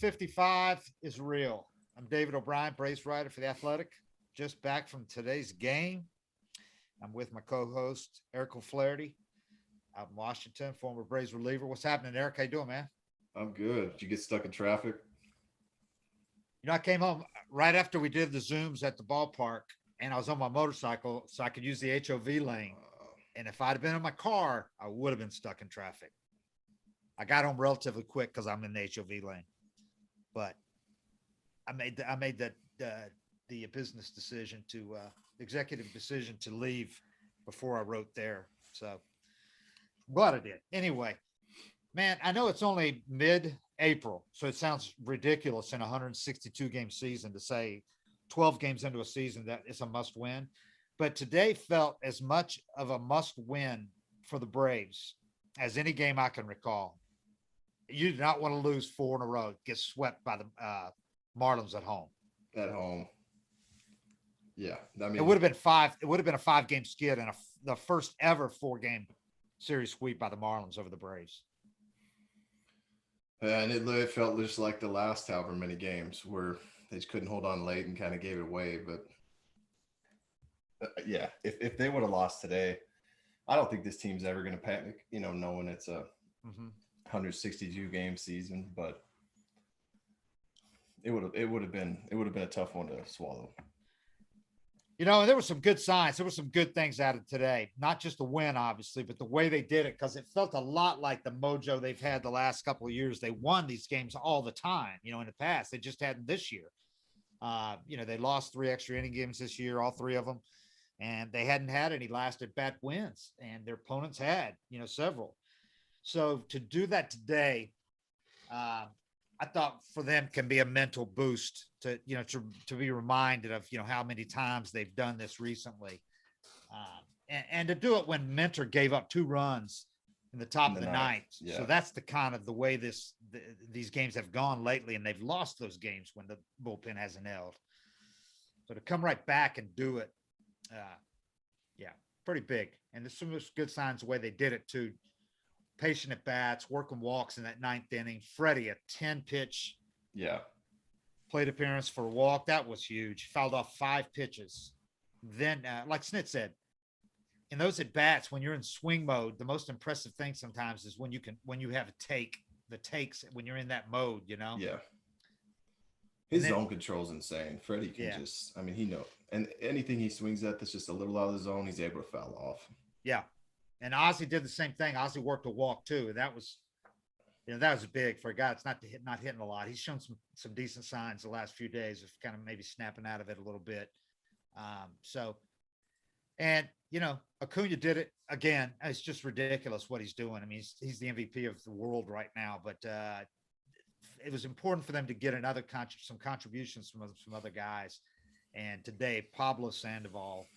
255 is real. I'm David O'Brien, Braves writer for The Athletic. Just back from today's game. I'm with my co-host, Eric O'Flaherty, out in Washington, former Braves reliever. What's happening, Eric? How you doing, man? I'm good. Did you get stuck in traffic? I came home right after we did the Zooms at the ballpark, and I was on my motorcycle so I could use the HOV lane. And if I'd have been in my car, I would have been stuck in traffic. I got home relatively quick because I'm in the HOV lane, but I made the business decision to executive decision to leave before I wrote there. So I'm glad I did. Anyway, man, I know it's only mid-April, so it sounds ridiculous in a 162 game season to say 12 games into a season that it's a must win. But today felt as much of a must win for the Braves as any game I can recall. You do not want to lose four in a row, get swept by the Marlins at home. At home. Yeah. I mean, It would have been five. It would have been a 5 game skid and the first ever 4 game series sweep by the Marlins over the Braves. and it felt just like the last however many games where they just couldn't hold on late and kind of gave it away. But yeah, if they would have lost today, I don't think this team's ever going to panic, knowing it's a 162 game season, but it would have been a tough one to swallow. There were some good signs. There were some good things out of today, not just the win, obviously, but the way they did it, because it felt a lot like the mojo they've had the last couple of years. They won these games all the time, in the past. They just hadn't this year. They lost 3 extra inning games this year, all 3 of them, and they hadn't had any last at bat wins, and their opponents had, several. So to do that today, I thought for them can be a mental boost to be reminded of, how many times they've done this recently. And to do it when Mentor gave up 2 runs in the top of the ninth. Yeah. So that's the kind of the way these games have gone lately, and they've lost those games when the bullpen hasn't held. So to come right back and do it, pretty big. And there's some good signs the way they did it too. Patient at bats, working walks in that 9th inning. Freddie, a 10-pitch plate appearance for a walk. That was huge. Fouled off 5 pitches. Then, like Snit said, in those at bats, when you're in swing mode, the most impressive thing sometimes is when you have the takes when you're in that mode, Yeah. His zone control is insane. Freddie can he knows. And anything he swings at that's just a little out of the zone, he's able to foul off. Yeah. And Ozzie did the same thing. Ozzie worked a walk too. And that was big for a guy that's not hitting a lot. He's shown some decent signs the last few days of kind of maybe snapping out of it a little bit. Acuña did it again. It's just ridiculous what he's doing. I mean, he's the MVP of the world right now, but it was important for them to get some contributions from some other guys. And today, Pablo Sandoval,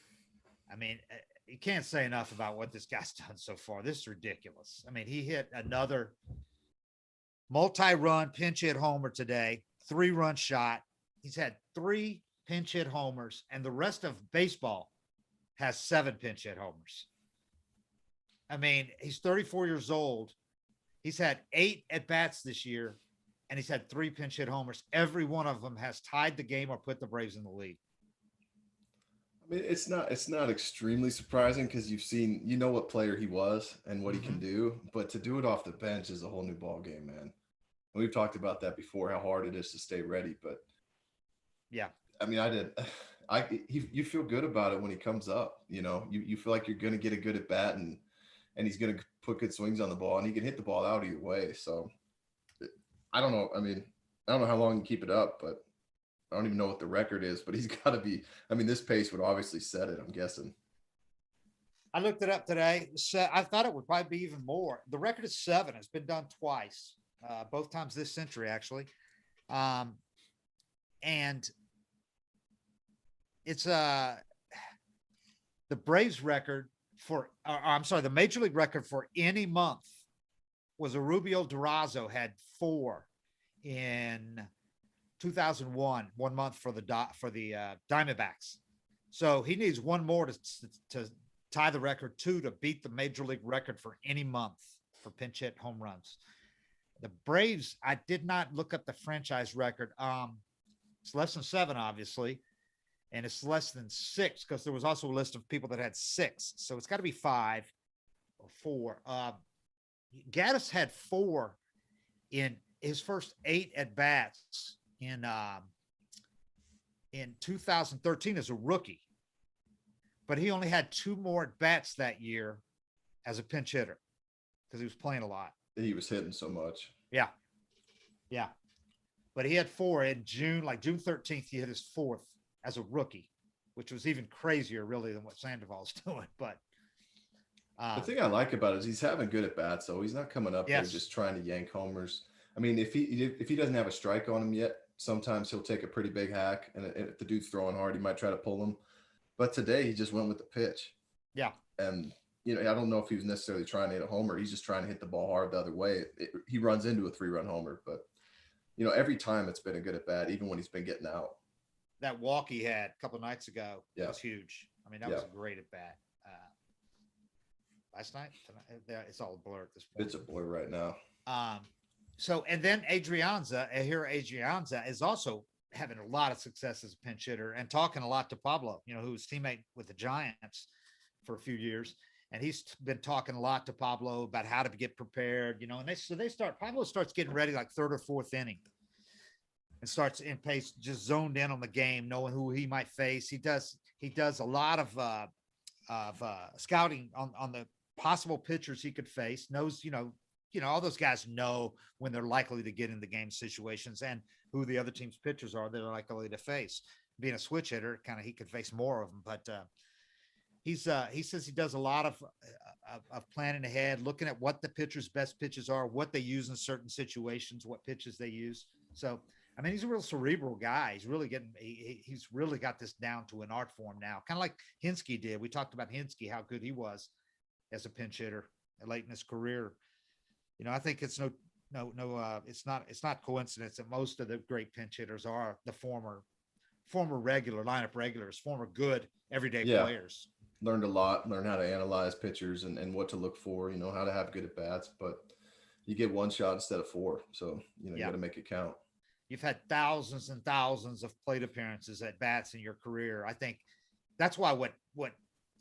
I mean, you can't say enough about what this guy's done so far. This is ridiculous. I mean, he hit another multi-run pinch hit homer today, 3-run shot. He's had 3 pinch hit homers, and the rest of baseball has 7 pinch hit homers. I mean, he's 34 years old. He's had 8 at-bats this year, and he's had 3 pinch hit homers. Every one of them has tied the game or put the Braves in the lead. I mean, it's not extremely surprising because you've seen, what player he was and what he can do, but to do it off the bench is a whole new ball game, man. And we've talked about that before, how hard it is to stay ready. But yeah, I mean, you feel good about it when he comes up. You feel like you're going to get a good at bat and he's going to put good swings on the ball, and he can hit the ball out either way. So I don't know. I mean, I don't know how long you keep it up, but I don't even know what the record is, but he's got to be. I mean, this pace would obviously set it, I'm guessing. I looked it up today. I thought it would probably be even more. The record is 7. It's been done twice, both times this century, actually. And it's the Braves record the Major League record for any month was a Rubio Durazo had 4 in 2001, 1 month for the Diamondbacks. So he needs 1 more to tie the record, 2 to beat the Major League record for any month for pinch hit home runs. The Braves, I did not look up the franchise record. It's less than 7, obviously, and it's less than 6 because there was also a list of people that had 6. So it's got to be 5 or 4. Gaddis had 4 in his first 8 at bats in 2013 as a rookie, but he only had 2 more at bats that year as a pinch hitter because he was playing a lot. He was hitting so much. Yeah. Yeah. But he had 4 in June, like June 13th, he hit his 4th as a rookie, which was even crazier really than what Sandoval's doing. But the thing I like about it is he's having good at bats, so he's not coming up there yes. just trying to yank homers. I mean, if he doesn't have a strike on him yet, sometimes he'll take a pretty big hack, and if the dude's throwing hard, he might try to pull him. But today he just went with the pitch. Yeah. And I don't know if he was necessarily trying to hit a homer. He's just trying to hit the ball hard the other way. He runs into a 3-run homer, but every time it's been a good at bat, even when he's been getting out. That walk he had a couple of nights ago was huge. I mean, that was a great at bat. Last night, tonight, it's all a blur at this point. It's a blur right now. So, and then Adrianza is also having a lot of success as a pinch hitter and talking a lot to Pablo, who was teammate with the Giants for a few years. And he's been talking a lot to Pablo about how to get prepared, and Pablo starts getting ready like 3rd or 4th inning and starts in pace, just zoned in on the game, knowing who he might face. He does a lot of scouting on the possible pitchers he could face, knows, all those guys know when they're likely to get in the game situations and who the other team's pitchers are that are likely to face. Being a switch hitter, he could face more of them, but he says he does a lot of planning ahead, looking at what the pitcher's best pitches are, what they use in certain situations, what pitches they use. So, I mean, he's a real cerebral guy. He's really he's really got this down to an art form now, kind of like Hinske did. We talked about Hinske, how good he was as a pinch hitter late in his career. I think it's it's not coincidence that most of the great pinch hitters are the former lineup regulars, former good everyday players. Learned a lot, learned how to analyze pitchers and what to look for, how to have good at bats, but you get 1 shot instead of 4. So, you got to make it count. You've had thousands and thousands of plate appearances at bats in your career. I think that's why what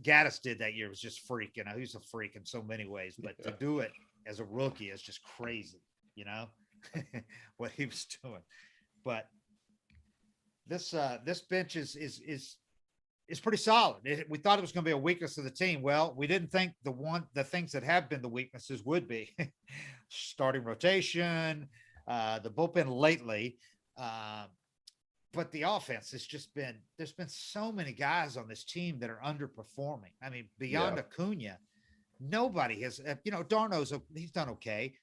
Gaddis did that year was just freak. He's a freak in so many ways, but to do it as a rookie is just crazy, what he was doing. But this bench is pretty solid. We thought it was going to be a weakness of the team. Well, we didn't think the things that have been the weaknesses would be starting rotation, the bullpen lately. But the offense has there's been so many guys on this team that are underperforming. I mean, beyond Acuña, nobody has, Darno's, he's done okay,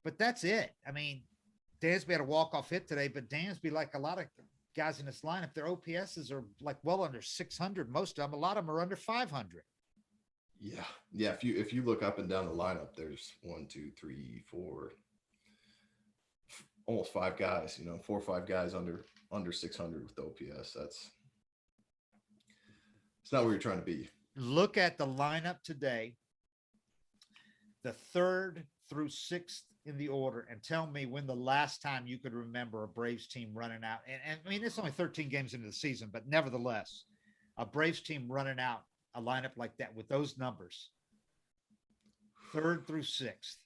but that's it. I mean, Dansby had a walk-off hit today, but Dansby, like a lot of guys in this lineup, their OPSs are like well under 600. Most of them, a lot of them are under 500. Yeah. If you look up and down the lineup, there's 1, 2, 3, 4, almost 5 guys, 4 or 5 guys under 600 with OPS. It's not where you're trying to be. Look at the lineup today, the 3rd through 6th in the order, and tell me when the last time you could remember a Braves team running out. And I mean, it's only 13 games into the season, but nevertheless, a Braves team running out a lineup like that with those numbers, 3rd through 6th.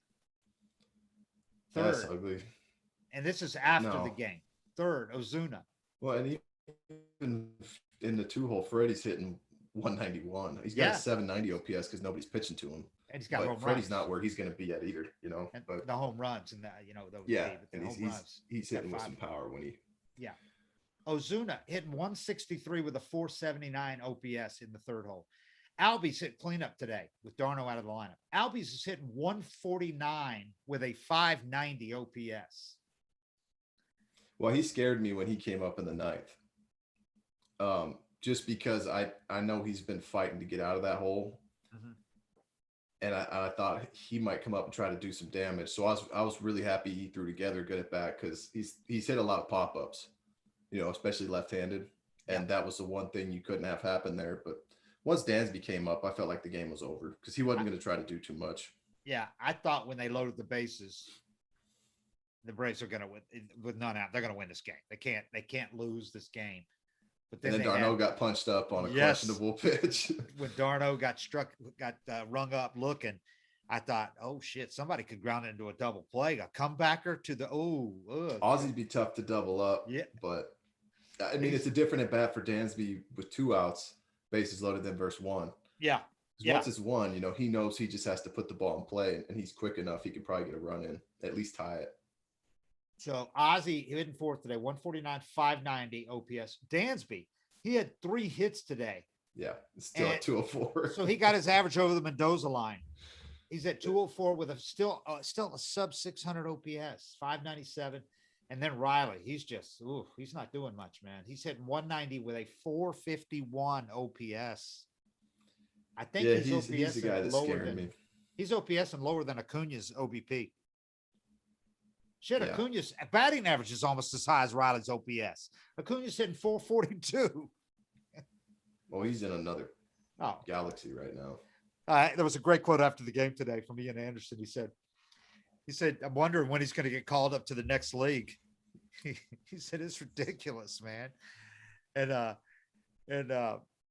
3rd. That's ugly. And this is after the game. 3rd, Ozuna. Well, and even in the 2-hole, Freddie's hitting 191. He's got a 790 OPS because nobody's pitching to him. And he's got home Freddie's runs. not where he's going to be at either, And but the home runs and that, and he's hitting with some power when he. Yeah. Ozuna hitting 163 with a 479 OPS in the 3rd hole. Albies hit cleanup today with Darno out of the lineup. Albies is hitting 149 with a 590 OPS. Well, he scared me when he came up in the 9th. Just because I know he's been fighting to get out of that hole. Mm-hmm. And I thought he might come up and try to do some damage. So I was really happy he threw together good at bat because he's hit a lot of pop-ups, especially left-handed. And that was the one thing you couldn't have happen there. But once Dansby came up, I felt like the game was over because he wasn't going to try to do too much. Yeah, I thought when they loaded the bases, The Braves are going to win with none out. They're going to win this game. They can't lose this game. But And then they Darno got punched up on a questionable pitch. When Darno got rung up looking, I thought, oh shit, somebody could ground it into a double play. A comebacker to the Ozzy'd be tough to double up. Yeah, but I mean, it's a different at bat for Dansby with 2 outs, bases loaded, than verse 1. Yeah. Once it's 1, you know, he knows he just has to put the ball in play, and he's quick enough. He could probably get a run in, at least tie it. So Ozzy hitting fourth today, 149, 590 OPS. Dansby, he had 3 hits today. Yeah, it's still at 204. So he got his average over the Mendoza line. He's at 204 with a still a sub 600 OPS, 597. And then Riley, he's not doing much, man. He's hitting 190 with a 451 OPS. I think he's the guy that's scaring me. He's OPS and lower than Acuña's OBP. Shit, Acuña's batting average is almost as high as Riley's OPS. Acuña's hitting 442. Well, he's in another galaxy right now. There was a great quote after the game today from Ian Anderson. He said, I'm wondering when he's going to get called up to the next league. He said, it's ridiculous, man. And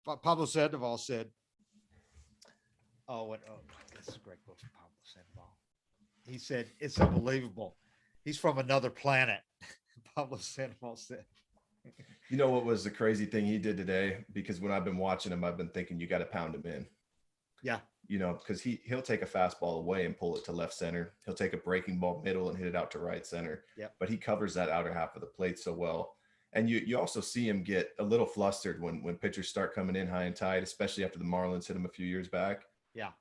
Pablo Sandoval said, this is a great quote from Pablo Sandoval. He said, it's unbelievable. He's from another planet. Pablo Sandoval said. You know what was the crazy thing he did today? Because when I've been watching him, I've been thinking you got to pound him in. Yeah. You know, because he'll take a fastball away and pull it to left center. He'll take a breaking ball middle and hit it out to right center. Yeah. But he covers that outer half of the plate so well. And you also see him get a little flustered when pitchers start coming in high and tight, especially after the Marlins hit him a few years back. Yeah.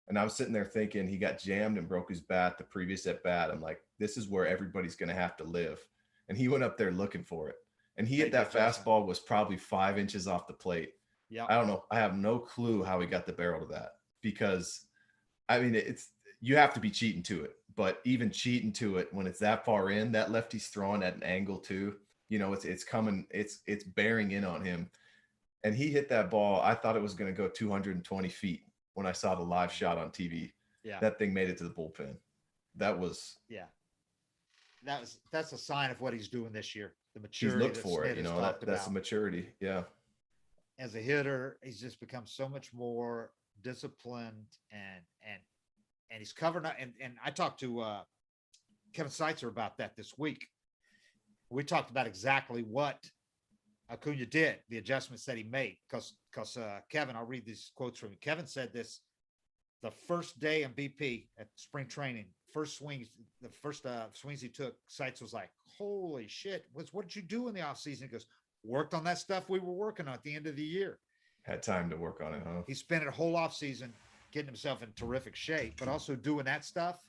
And I was sitting there thinking he got jammed and broke his bat the previous at bat. I'm like, this is where everybody's going to have to live. And he went up there looking for it. And he hit that fastball was probably 5 inches off the plate. Yeah. I don't know. I have no clue how he got the barrel to that, because I mean, you have to be cheating to it, but even cheating to it when it's that far in, that lefty's throwing at an angle too, you know, it's coming, it's bearing in on him. And he hit that ball. I thought it was going to go 220 feet when I saw the live shot on TV. Yeah. That thing made it to the bullpen. That was, that's a sign of what he's doing this year. The maturity. He's looked for it, you know, that's the maturity. Yeah. As a hitter, he's just become so much more disciplined and he's covering up. And I talked to Kevin Seitzer about that this week. We talked about exactly what Acuña did, the adjustments that he made. Because Kevin, I'll read these quotes from him. Kevin said this the first day in BP at spring training, the first swings he took, Seitzer was like, holy shit, what did you do in the offseason? He goes, worked on that stuff we were working on at the end of the year. Had time to work on it, huh? He spent a whole off season getting himself in terrific shape, but also doing that stuff.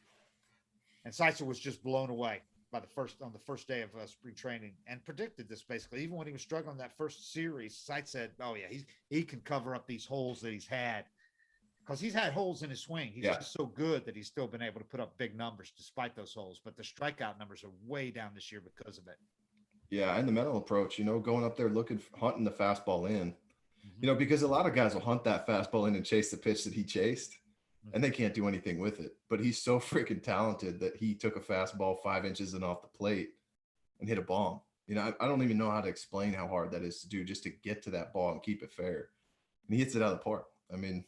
And Seitzer was just blown away on the first day of spring training, and predicted this basically. Even when he was struggling that first series, Seitzer said, "Oh yeah, he can cover up these holes that he's had, because he's had holes in his swing. He's just so good that he's still been able to put up big numbers despite those holes. But the strikeout numbers are way down this year because of it." Yeah, and the mental approach, you know, going up there hunting the fastball in, you know, because a lot of guys will hunt that fastball in and chase the pitch that he chased, and they can't do anything with it. But he's so freaking talented that he took a fastball 5 inches and off the plate and hit a bomb. You know, I don't even know how to explain how hard that is to do, just to get to that ball and keep it fair. And he hits it out of the park. I mean,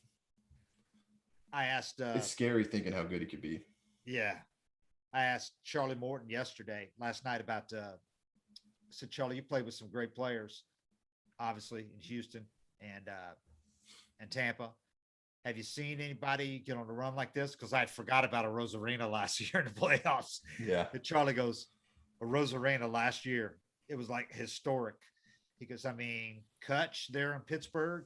I asked, it's scary thinking how good he could be. Yeah. I asked Charlie Morton last night about, I said, Charlie, you played with some great players, obviously in Houston and Tampa. Have you seen anybody get on a run like this? Because I forgot about a Rosarina last year in the playoffs. Yeah. And Charlie goes, a Rosarina last year, it was like historic. He goes, I mean, Kutch there in Pittsburgh.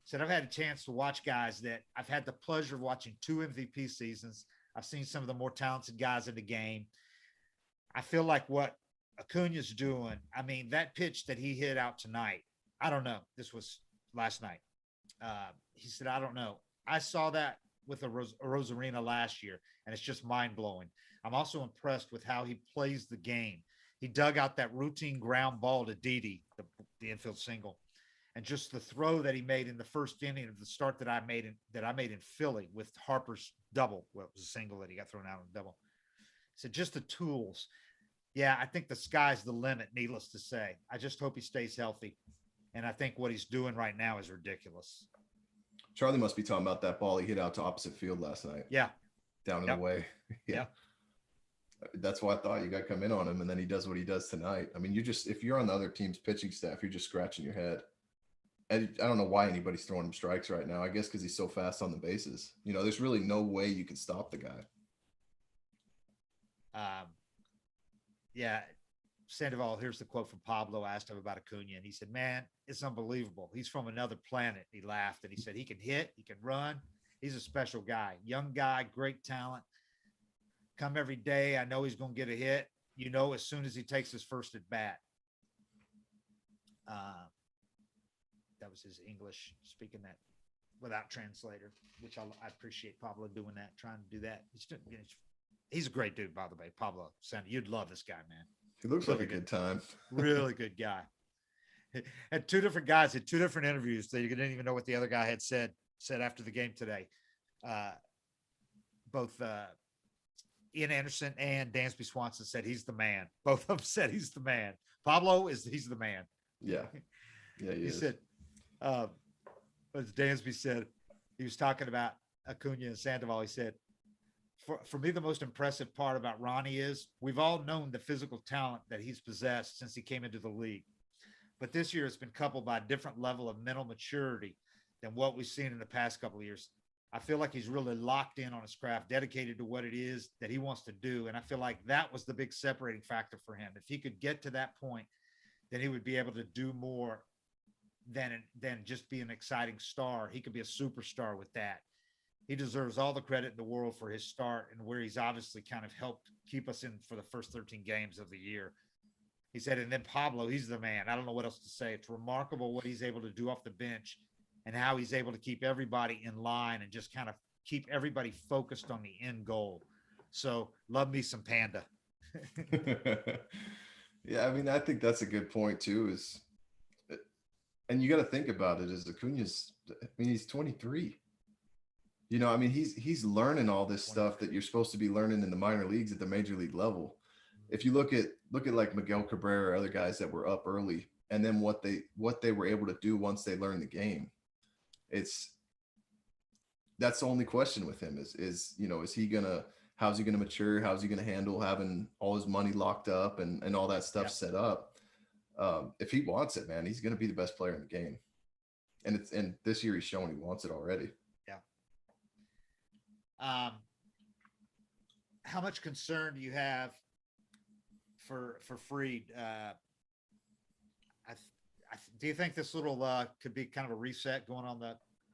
Said, I've had a chance to watch guys that I've had the pleasure of watching 2 MVP seasons. I've seen some of the more talented guys in the game. I feel like what Acuña's doing, I mean, that pitch that he hit out tonight, I don't know. This was last night. He said, I don't know. I saw that with a Rosarina last year, and it's just mind-blowing. I'm also impressed with how he plays the game. He dug out that routine ground ball to Didi, the infield single, and just the throw that he made in the first inning of the start that I made in Philly with Harper's double. Well, it was a single that he got thrown out on a double. said, just the tools. Yeah, I think the sky's the limit, needless to say. I just hope he stays healthy. And I think what he's doing right now is ridiculous. Charlie must be talking about that ball he hit out to opposite field last night. Yeah. Down and Yep. away. Yeah. Yep. That's why I thought you got to come in on him, and then he does what he does tonight. I mean, if you're on the other team's pitching staff, you're just scratching your head. And I don't know why anybody's throwing him strikes right now. I guess because he's so fast on the bases. There's really no way you can stop the guy. Yeah. Sandoval, here's the quote from Pablo. Asked him about Acuña, and he said, man, it's unbelievable. He's from another planet. He laughed, and he said, he can hit, he can run. He's a special guy, young guy, great talent. Come every day. I know he's going to get a hit, as soon as he takes his first at bat. That was his English, speaking that without translator, which I appreciate Pablo doing that, trying to do that. He's a great dude, by the way, Pablo Sandoval. You'd love this guy, man. He looks really like a good time. Really good guy. Had two different guys, had two different interviews that you didn't even know what the other guy had said after the game today. Both Ian Anderson and Dansby Swanson said he's the man. Both of them said he's the man. He's the man. Yeah. Yeah, he said, as Dansby said, he was talking about Acuña and Sandoval. He said, for me, the most impressive part about Ronnie is we've all known the physical talent that he's possessed since he came into the league. But this year it's been coupled by a different level of mental maturity than what we've seen in the past couple of years. I feel like he's really locked in on his craft, dedicated to what it is that he wants to do. And I feel like that was the big separating factor for him. If he could get to that point, then he would be able to do more than just be an exciting star. He could be a superstar with that. He deserves all the credit in the world for his start and where he's obviously kind of helped keep us in for the first 13 games of the year. He said, and then Pablo, he's the man. I don't know what else to say. It's remarkable what he's able to do off the bench and how he's able to keep everybody in line and just kind of keep everybody focused on the end goal. So love me some Panda. Yeah, I mean, I think that's a good point too, and you got to think about it as Acuña's, I mean, he's 23. I mean, he's learning all this stuff that you're supposed to be learning in the minor leagues at the major league level. If you look at like Miguel Cabrera or other guys that were up early, and then what they were able to do once they learned the game, that's the only question with him is how's he gonna mature? How's he gonna handle having all his money locked up and all that stuff set up? If he wants it, man, he's gonna be the best player in the game. And this year he's shown he wants it already. How much concern do you have for Fried? Do you think this little could be kind of a reset going on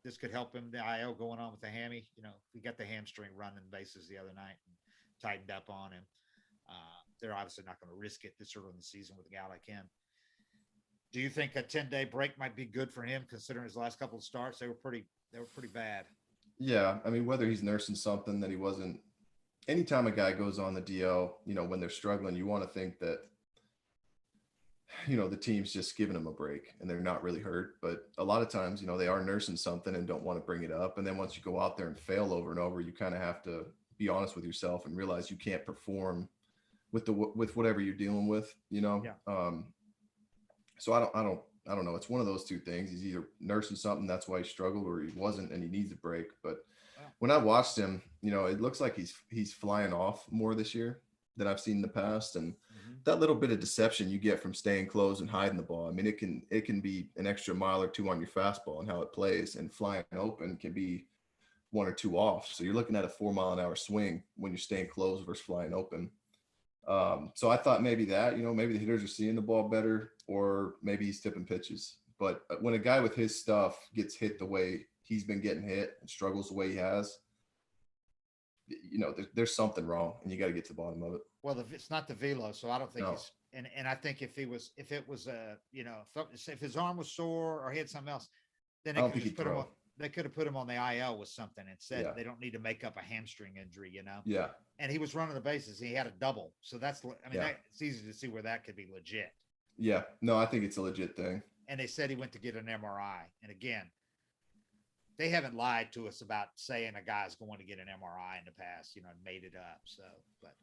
this could help him, the IO going on with the hammy? We got the hamstring running bases the other night and tightened up on him. They're obviously not going to risk it this early in the season with a guy like him. Do you think a 10-day break might be good for him, considering his last couple of starts? They were pretty bad. Yeah, I mean, whether he's nursing something that he wasn't. Anytime a guy goes on the DL, when they're struggling, you want to think that, the team's just giving them a break and they're not really hurt. But a lot of times, they are nursing something and don't want to bring it up. And then once you go out there and fail over and over, you kind of have to be honest with yourself and realize you can't perform with whatever you're dealing with, Yeah. So I don't know. It's one of those two things. He's either nursing something, that's why he struggled, or he wasn't and he needs a break. But when I watched him, it looks like he's flying off more this year than I've seen in the past. And that little bit of deception you get from staying close and hiding the ball, I mean, it can be an extra mile or two on your fastball and how it plays, and flying open can be 1 or 2 off. So you're looking at a 4-mile-an-hour swing when you're staying close versus flying open. So I thought maybe that, maybe the hitters are seeing the ball better, or maybe he's tipping pitches. But when a guy with his stuff gets hit the way he's been getting hit and struggles the way he has, there's something wrong, and you got to get to the bottom of it. Well, it's not the velo, so I don't think he's. And I think if it was if his arm was sore or he had something else, then they could have put him on the IL with something and said they don't need to make up a hamstring injury, Yeah. And he was running the bases. He had a double. So it's easy to see where that could be legit. Yeah. No, I think it's a legit thing. And they said he went to get an MRI. And again, they haven't lied to us about saying a guy's going to get an MRI in the past, and made it up. So, but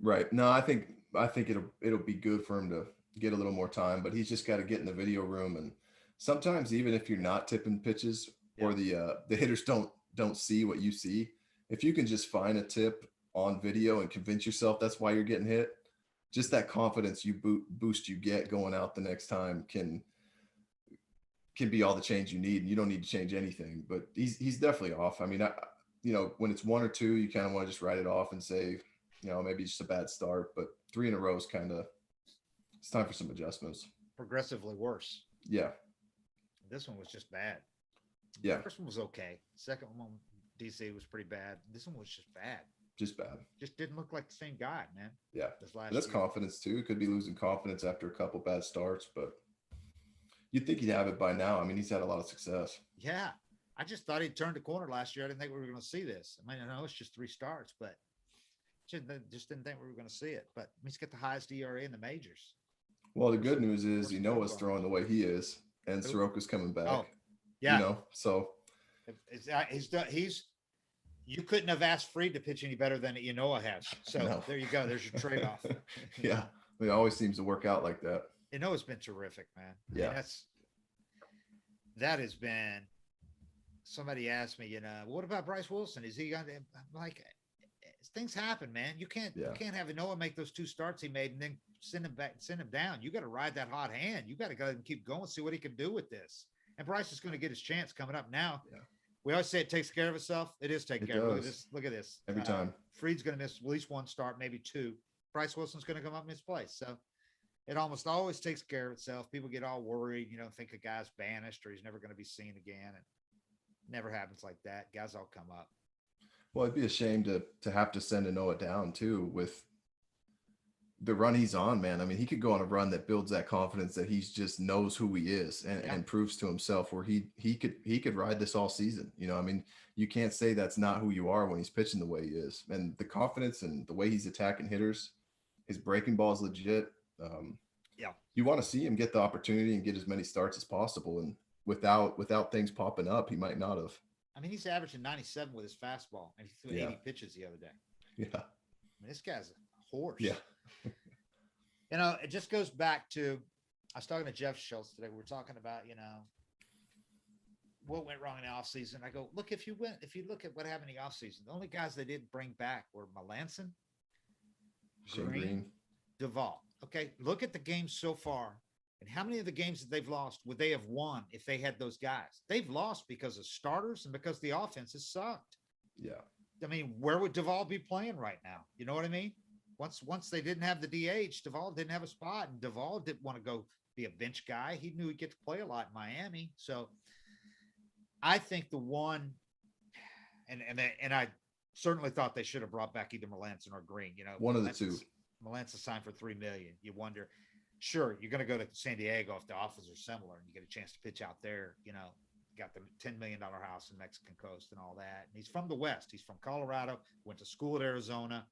Right. No, I think it'll be good for him to get a little more time, but he's just got to get in the video room. And sometimes even if you're not tipping pitches Yeah. or the hitters don't see what you see, if you can just find a tip on video and convince yourself that's why you're getting hit, just that confidence boost you get going out the next time can be all the change you need, and you don't need to change anything. But he's definitely off. I mean, when it's one or two, you kind of want to just write it off and say, maybe it's just a bad start. But three in a row is kind of, it's time for some adjustments. Progressively worse. Yeah, This one was just bad. yeah, First one was okay. Second one, DC was pretty bad. This one was just bad. just bad. Just didn't look like the same guy, man. Yeah, This last and that's year. confidence too. Could be losing confidence after a couple bad starts, but you'd think he'd have it by now. I mean, he's had a lot of success. Yeah. I just thought he'd turned the corner last year. I didn't think we were going to see this. I mean, I know it's just 3 starts, but just didn't think we were going to see it. But he's got the highest ERA in the majors. Well, the good news is Where's Noah's Soroka? throwing the way he is, and Soroka's coming back. Oh, yeah. So He's you couldn't have asked Fried to pitch any better than Inoa has. So No. there you go. There's your trade-off. Yeah, it always seems to work out like that. Inoa's been terrific, man. Yeah. I mean, that has been. Somebody asked me, what about Bryce Wilson? Is he going to? I'm like, things happen, man. You can't have Inoa make those 2 starts he made and then send him down. You got to ride that hot hand. You got to go and keep going, see what he can do with this. And Bryce is going to get his chance coming up now. Yeah. We always say it takes care of itself. It is taking care of it. Look at this. Every time. Fried's going to miss at least 1 start, maybe 2. Bryce Wilson's going to come up in his place. So it almost always takes care of itself. People get all worried, think a guy's banished or he's never going to be seen again. And never happens like that. Guys all come up. Well, it'd be a shame to have to send a Noah down too with the run he's on, man. I mean, he could go on a run that builds that confidence that he's just knows who he is and proves to himself where he could ride this all season. I mean, you can't say that's not who you are when he's pitching the way he is. And the confidence and the way he's attacking hitters, his breaking ball is legit. You want to see him get the opportunity and get as many starts as possible. And without things popping up, he might not have. I mean, he's averaging 97 with his fastball, and he threw 80 pitches the other day. Yeah. I mean, this guy's a horse. Yeah. It just goes back to, I was talking to Jeff Schultz today. We were talking about, what went wrong in the offseason. I go, look, if you look at what happened in the offseason, the only guys they didn't bring back were Melanson, Green, Duvall. Okay, look at the games so far. And how many of the games that they've lost would they have won if they had those guys? They've lost because of starters and because the offense has sucked. Yeah. I mean, where would Duvall be playing right now? You know what I mean? Once they didn't have the DH, Duvall didn't have a spot, and Duvall didn't want to go be a bench guy. He knew he'd get to play a lot in Miami. So I think the one, and I certainly thought they should have brought back either Melanson or Green. One of the two. Melanson signed for $3 million. You wonder. Sure, you're going to go to San Diego if the offers are similar and you get a chance to pitch out there. Got the $10 million house in Mexican coast and all that. And he's from the West. He's from Colorado, went to school at Arizona,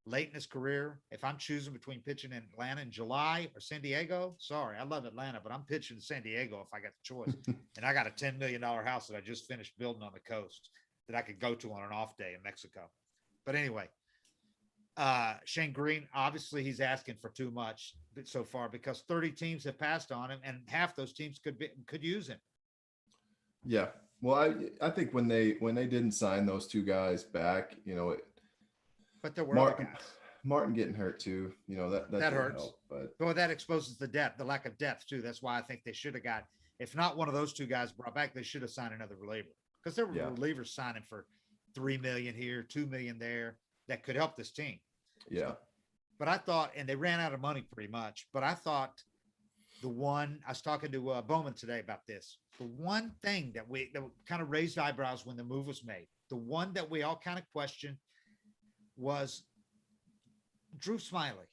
late in his career. If I'm choosing between pitching in Atlanta in July or San Diego, sorry, I love Atlanta, but I'm pitching in San Diego if I got the choice. And I got a $10 million house that I just finished building on the coast that I could go to on an off day in Mexico. But anyway, Shane Green, obviously he's asking for too much so far because 30 teams have passed on him and half those teams could use him. Yeah. Well, I think when they didn't sign those 2 guys back, but there were other guys. Martin getting hurt too, that hurts. Help, but that exposes the lack of depth too. That's why I think they should have got, if not one of those 2 guys brought back, they should have signed another reliever because there were relievers signing for $3 million here, $2 million there that could help this team. Yeah. But I thought, and they ran out of money pretty much, but I thought I was talking to Bowman today about this. The one thing that kind of raised eyebrows when the move was made, the one that we all kind of questioned was Drew Smiley.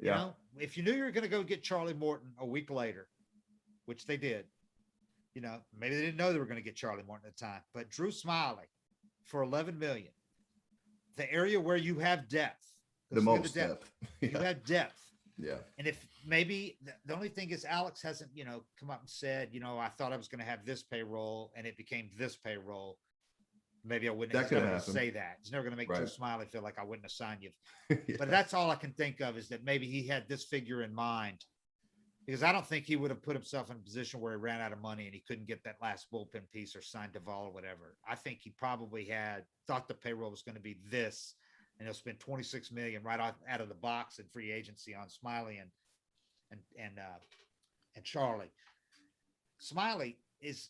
Yeah. If you knew you were going to go get Charlie Morton a week later, which they did, maybe they didn't know they were going to get Charlie Morton at the time, but Drew Smiley for $11 million, the area where you have depth, the most depth. You have depth. Yeah. And if maybe the only thing is Alex hasn't, come up and said, I thought I was going to have this payroll and it became this payroll. Maybe I wouldn't. That He's could never going to happen. say that. He's never going to make Drew Right. Smiley feel like I wouldn't have signed you. Yeah. But that's all I can think of is that maybe he had this figure in mind, because I don't think he would have put himself in a position where he ran out of money and he couldn't get that last bullpen piece or signed Duvall or whatever. I think he probably thought the payroll was going to be this, and he'll spend 26 million right out of the box in free agency on Smiley and Charlie. Smiley is,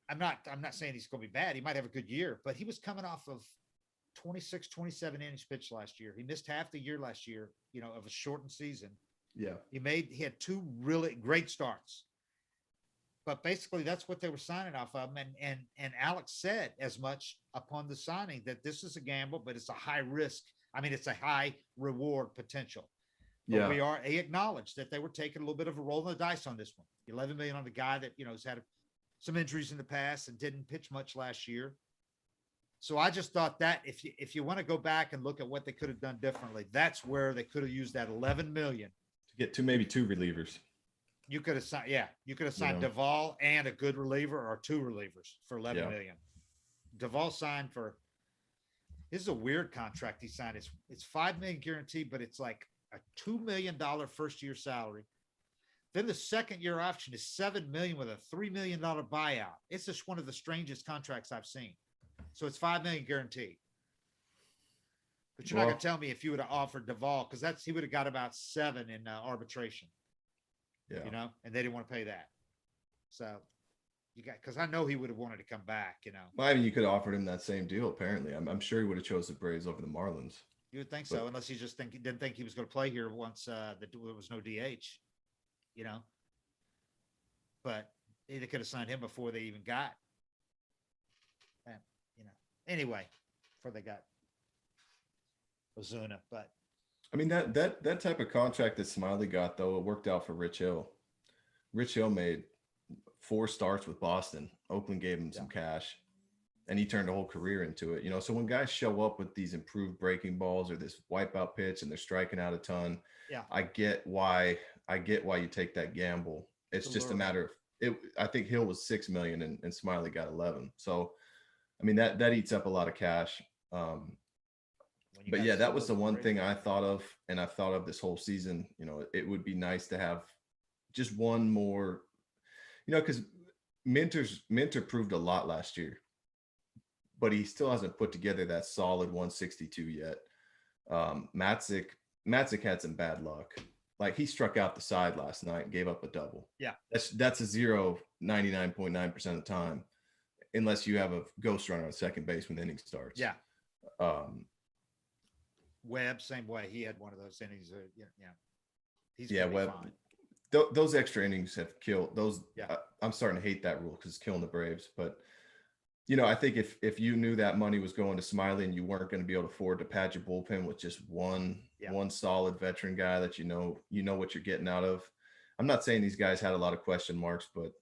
I'm not saying he's going to be bad. He might have a good year, but he was coming off of 26, 27 innings pitched last year. He missed half the year last year, of a shortened season. Yeah. He had 2 really great starts, but basically that's what they were signing off of. And Alex said as much upon the signing that this is a gamble, but it's a high risk. I mean, it's a high reward potential. But he acknowledged that they were taking a little bit of a roll of the dice on this one. 11 million on the guy that, has had some injuries in the past and didn't pitch much last year. So I just thought that if you want to go back and look at what they could have done differently, that's where they could have used that 11 million to get maybe 2 relievers. You could have signed Duvall and a good reliever, or 2 relievers for 11 million. Duvall signed for, this is a weird contract he signed. It's 5 million guaranteed, but it's like a $2 million first year salary. Then the second year option is 7 million with a $3 million buyout. It's just one of the strangest contracts I've seen. So it's 5 million guaranteed. But you're not going to tell me if you would have offered Duvall, because he would have got about 7 in arbitration. Yeah. And they didn't want to pay that. So because I know he would have wanted to come back, Well, I mean, you could have offered him that same deal, apparently. I'm sure he would have chose the Braves over the Marlins. You would think so, unless he just didn't think he was going to play here once there was no DH, But they could have signed him before they even got, anyway, before they got Ozuna. But I mean, that type of contract that Smiley got, though, it worked out for Rich Hill. Rich Hill made 4 starts with Boston. Oakland gave him some cash, and he turned a whole career into it. So when guys show up with these improved breaking balls or this wipeout pitch and they're striking out a ton, I get why you take that gamble. It's just a matter of it. I think Hill was 6 million and Smiley got 11. So, I mean, that eats up a lot of cash. But yeah, that was the one thing I thought of, and I've thought of this whole season. It would be nice to have just one more, because Minter proved a lot last year, but he still hasn't put together that solid 162 yet. Matzik had some bad luck. Like, he struck out the side last night and gave up a double. Yeah. That's a 0 99.9% of the time, unless you have a ghost runner on second base when the inning starts. Yeah. Webb, same way. He had one of those innings. He's Webb. fine. Those extra innings have killed those. Yeah. I'm starting to hate that rule because it's killing the Braves. But, I think if you knew that money was going to Smiley and you weren't going to be able to afford to pad your bullpen with just one solid veteran guy that you know what you're getting out of. I'm not saying these guys had a lot of question marks, but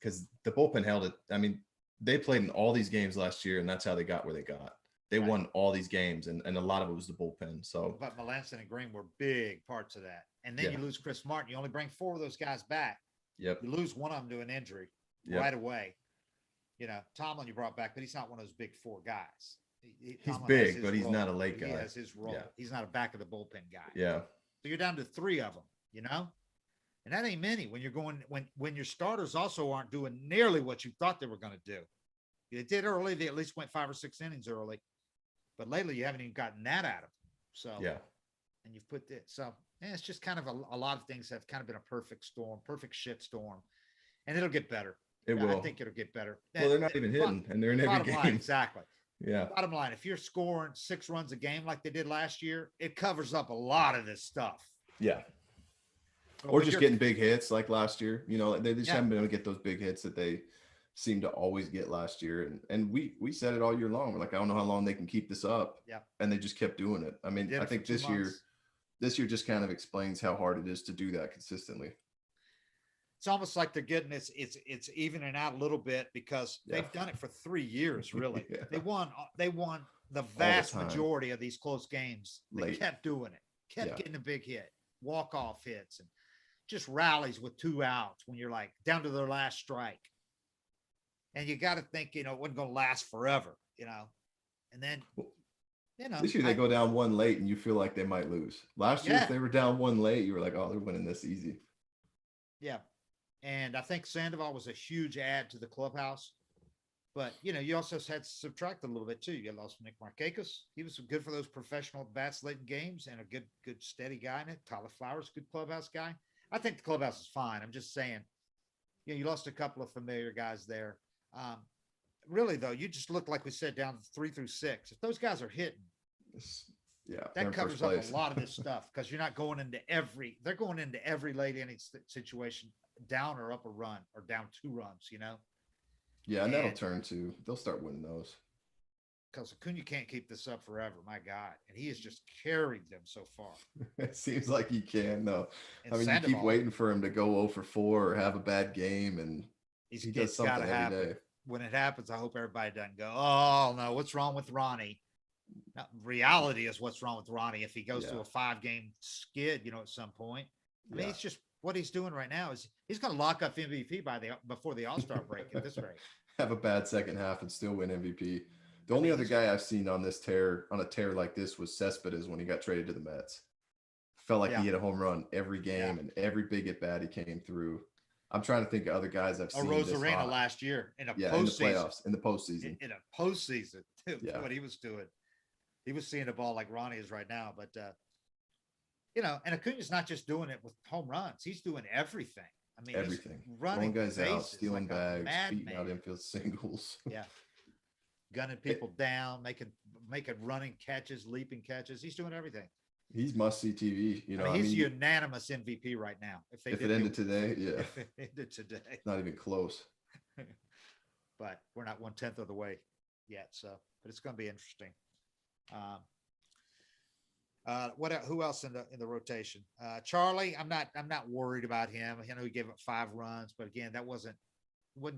because the bullpen held it. I mean, they played in all these games last year, and that's how they got where they got. They won all these games, and a lot of it was the bullpen. So, but Melanson and Green were big parts of that. And then you lose Chris Martin. You only bring 4 of those guys back. Yep. You lose one of them to an injury right away. Tomlin you brought back, but he's not one of those big 4 guys. He's big, but he's not a late guy. He has his role. Yeah. He's not a back of the bullpen guy. Yeah. So you're down to 3 of them, and that ain't many when you're going when your starters also aren't doing nearly what you thought they were going to do. They did early. They at least went 5 or 6 innings early. But lately, you haven't even gotten that out of them. So, and you've put it. So, it's just kind of a lot of things have kind of been a perfect shit storm. And it'll get better. It will. I think it'll get better. Well, they're not even hitting, and they're in every game. Line, exactly. Yeah. Bottom line, if you're scoring 6 runs a game like they did last year, it covers up a lot of this stuff. Yeah. But or just getting big hits like last year. They just haven't been able to get those big hits that they seemed to always get last year. And we said it all year long. We're like, I don't know how long they can keep this up. Yeah. And they just kept doing it. I mean, I think this year just kind of explains how hard it is to do that consistently. It's almost like they're getting it's evening out a little bit because they've done it for 3 years, really. They won the vast majority of these close games. They kept doing it, getting a big hit, walk-off hits, and just rallies with 2 outs when you're like down to their last strike. and you got to think, it wasn't going to last forever, and then, This year they go down one late and you feel like they might lose. Last year, Yeah. if they were down one late, you were like, oh, they're winning this easy. Yeah. And I think Sandoval was a huge add to the clubhouse. But, you also had to subtract a little bit too. You lost Nick Markakis. He was good for those professional bats late in games and a good steady guy in it. Tyler Flowers, good clubhouse guy. I think the clubhouse is fine. I'm just saying, you lost a couple of familiar guys there. Really, though, you just look like we said down 3 through 6. If those guys are hitting, that covers up a lot of this stuff because you're not going into they're going into every late inning situation down or up a run or down 2 runs, Yeah, and that'll turn to, they'll start winning those. Because Acuña can't keep this up forever, my God. And he has just carried them so far. It seems like he can, though. And I mean, Sandoval, you keep waiting for him to go 0 for 4 or have a bad game, and he does something every day. When it happens, I hope everybody doesn't go, oh, no, what's wrong with Ronnie? Now, reality is what's wrong with Ronnie if he goes to a 5-game skid, at some point. I mean, it's just what he's doing right now is he's going to lock up MVP before the All-Star break at this rate. Have a bad second half and still win MVP. The only other guy I've seen on a tear like this was Cespedes when he got traded to the Mets. Felt like he hit a home run every game and every big at bat he came through. I'm trying to think of other guys I've seen. Rosarena last year in the playoffs, in the postseason. In a postseason, what he was doing. He was seeing the ball like Ronnie is right now. But, and Acuña's not just doing it with home runs. He's doing everything. I mean, everything. Running guys out, stealing like bags, beating out infield singles. Yeah. Gunning people down, making running catches, leaping catches. He's doing everything. He's must-see TV. He's unanimous MVP right now. If it ended today, yeah. If it ended today. Not even close. But we're not 1/10 of the way yet. So, but it's going to be interesting. Who else in the rotation? Charlie, I'm not worried about him. I know he gave up 5 runs, but again, wasn't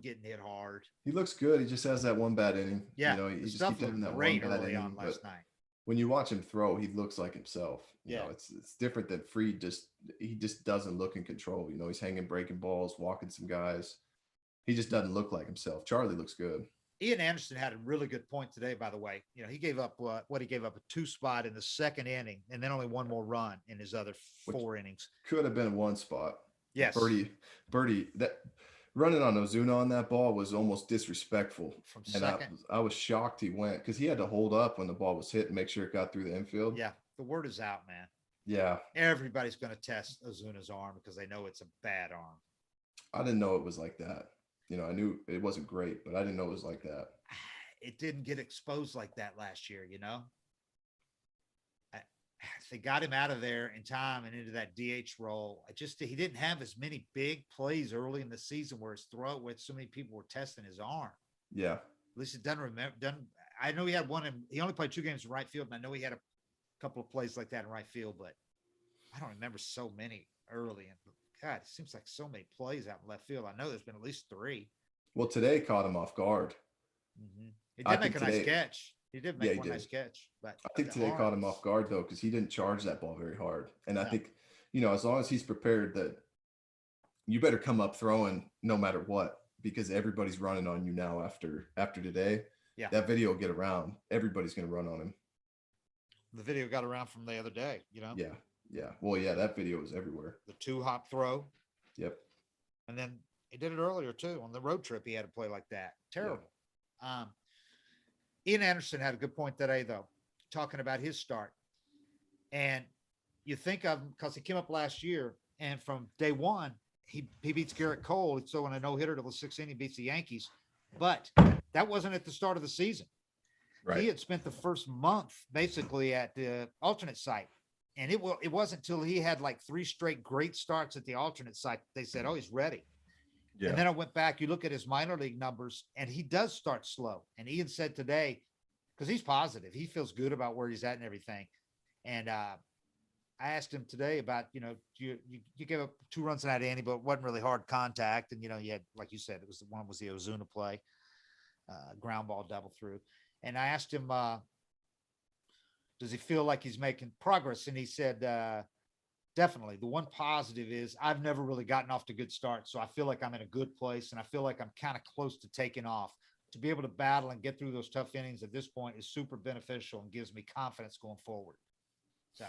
getting hit hard. He looks good. He just has that one bad inning. Yeah, he just keeps having that one bad early inning. on last night. When you watch him throw, he looks like himself. You know, it's different than Fried. He just doesn't look in control. He's hanging breaking balls, walking some guys. He just doesn't look like himself. Charlie looks good. Ian Anderson had a really good point today, by the way. He gave up he gave up a 2 spot in the 2nd inning and then only 1 more run in his other 4 innings. Could have been 1 spot. Yes. Birdie, that running on Ozuna on that ball was almost disrespectful. From second. I was shocked he went because he had to hold up when the ball was hit and make sure it got through the infield. Yeah. The word is out, man. Yeah. Everybody's going to test Ozuna's arm because they know it's a bad arm. I didn't know it was like that. I knew it wasn't great, but I didn't know it was like that. It didn't get exposed like that last year, They got him out of there in time and into that DH role. He didn't have as many big plays early in the season where so many people were testing his arm. Yeah. At least it I know he had he only played 2 games in right field, and I know he had a couple of plays like that in right field, but I don't remember so many early. And God, it seems like so many plays out in left field. I know there's been at least 3. Well, today caught him off guard. Mm-hmm. He did make a nice catch. He did make one nice catch. But I think today caught him off guard, though, because he didn't charge that ball very hard. And I think, as long as he's prepared, that you better come up throwing no matter what, because everybody's running on you now after today. Yeah. That video will get around. Everybody's going to run on him. The video got around from the other day, Yeah. Yeah. Well, yeah, that video was everywhere. The 2-hop throw. Yep. And then he did it earlier too. On the road trip, he had to play like that. Terrible. Yeah. Ian Anderson had a good point today, though, talking about his start. And you think of him because he came up last year, and from day one, he beats Garrett Cole. So in a no-hitter to the 6th inning, beats the Yankees. But that wasn't at the start of the season. Right. He had spent the first month basically at the alternate site. And it wasn't until he had like 3 straight great starts at the alternate site. They said, oh, he's ready. Yeah. And then I went back, you look at his minor league numbers, and he does start slow. And Ian said today, because he's positive, he feels good about where he's at and everything. And I asked him today about, you gave up 2 runs in that inning, but it wasn't really hard contact. And, you had, like you said, one was the Ozuna play, ground ball double through. And I asked him, does he feel like he's making progress? And he said, definitely. The one positive is I've never really gotten off to good start. So I feel like I'm in a good place, and I feel like I'm kind of close to taking off. To be able to battle and get through those tough innings at this point is super beneficial and gives me confidence going forward. So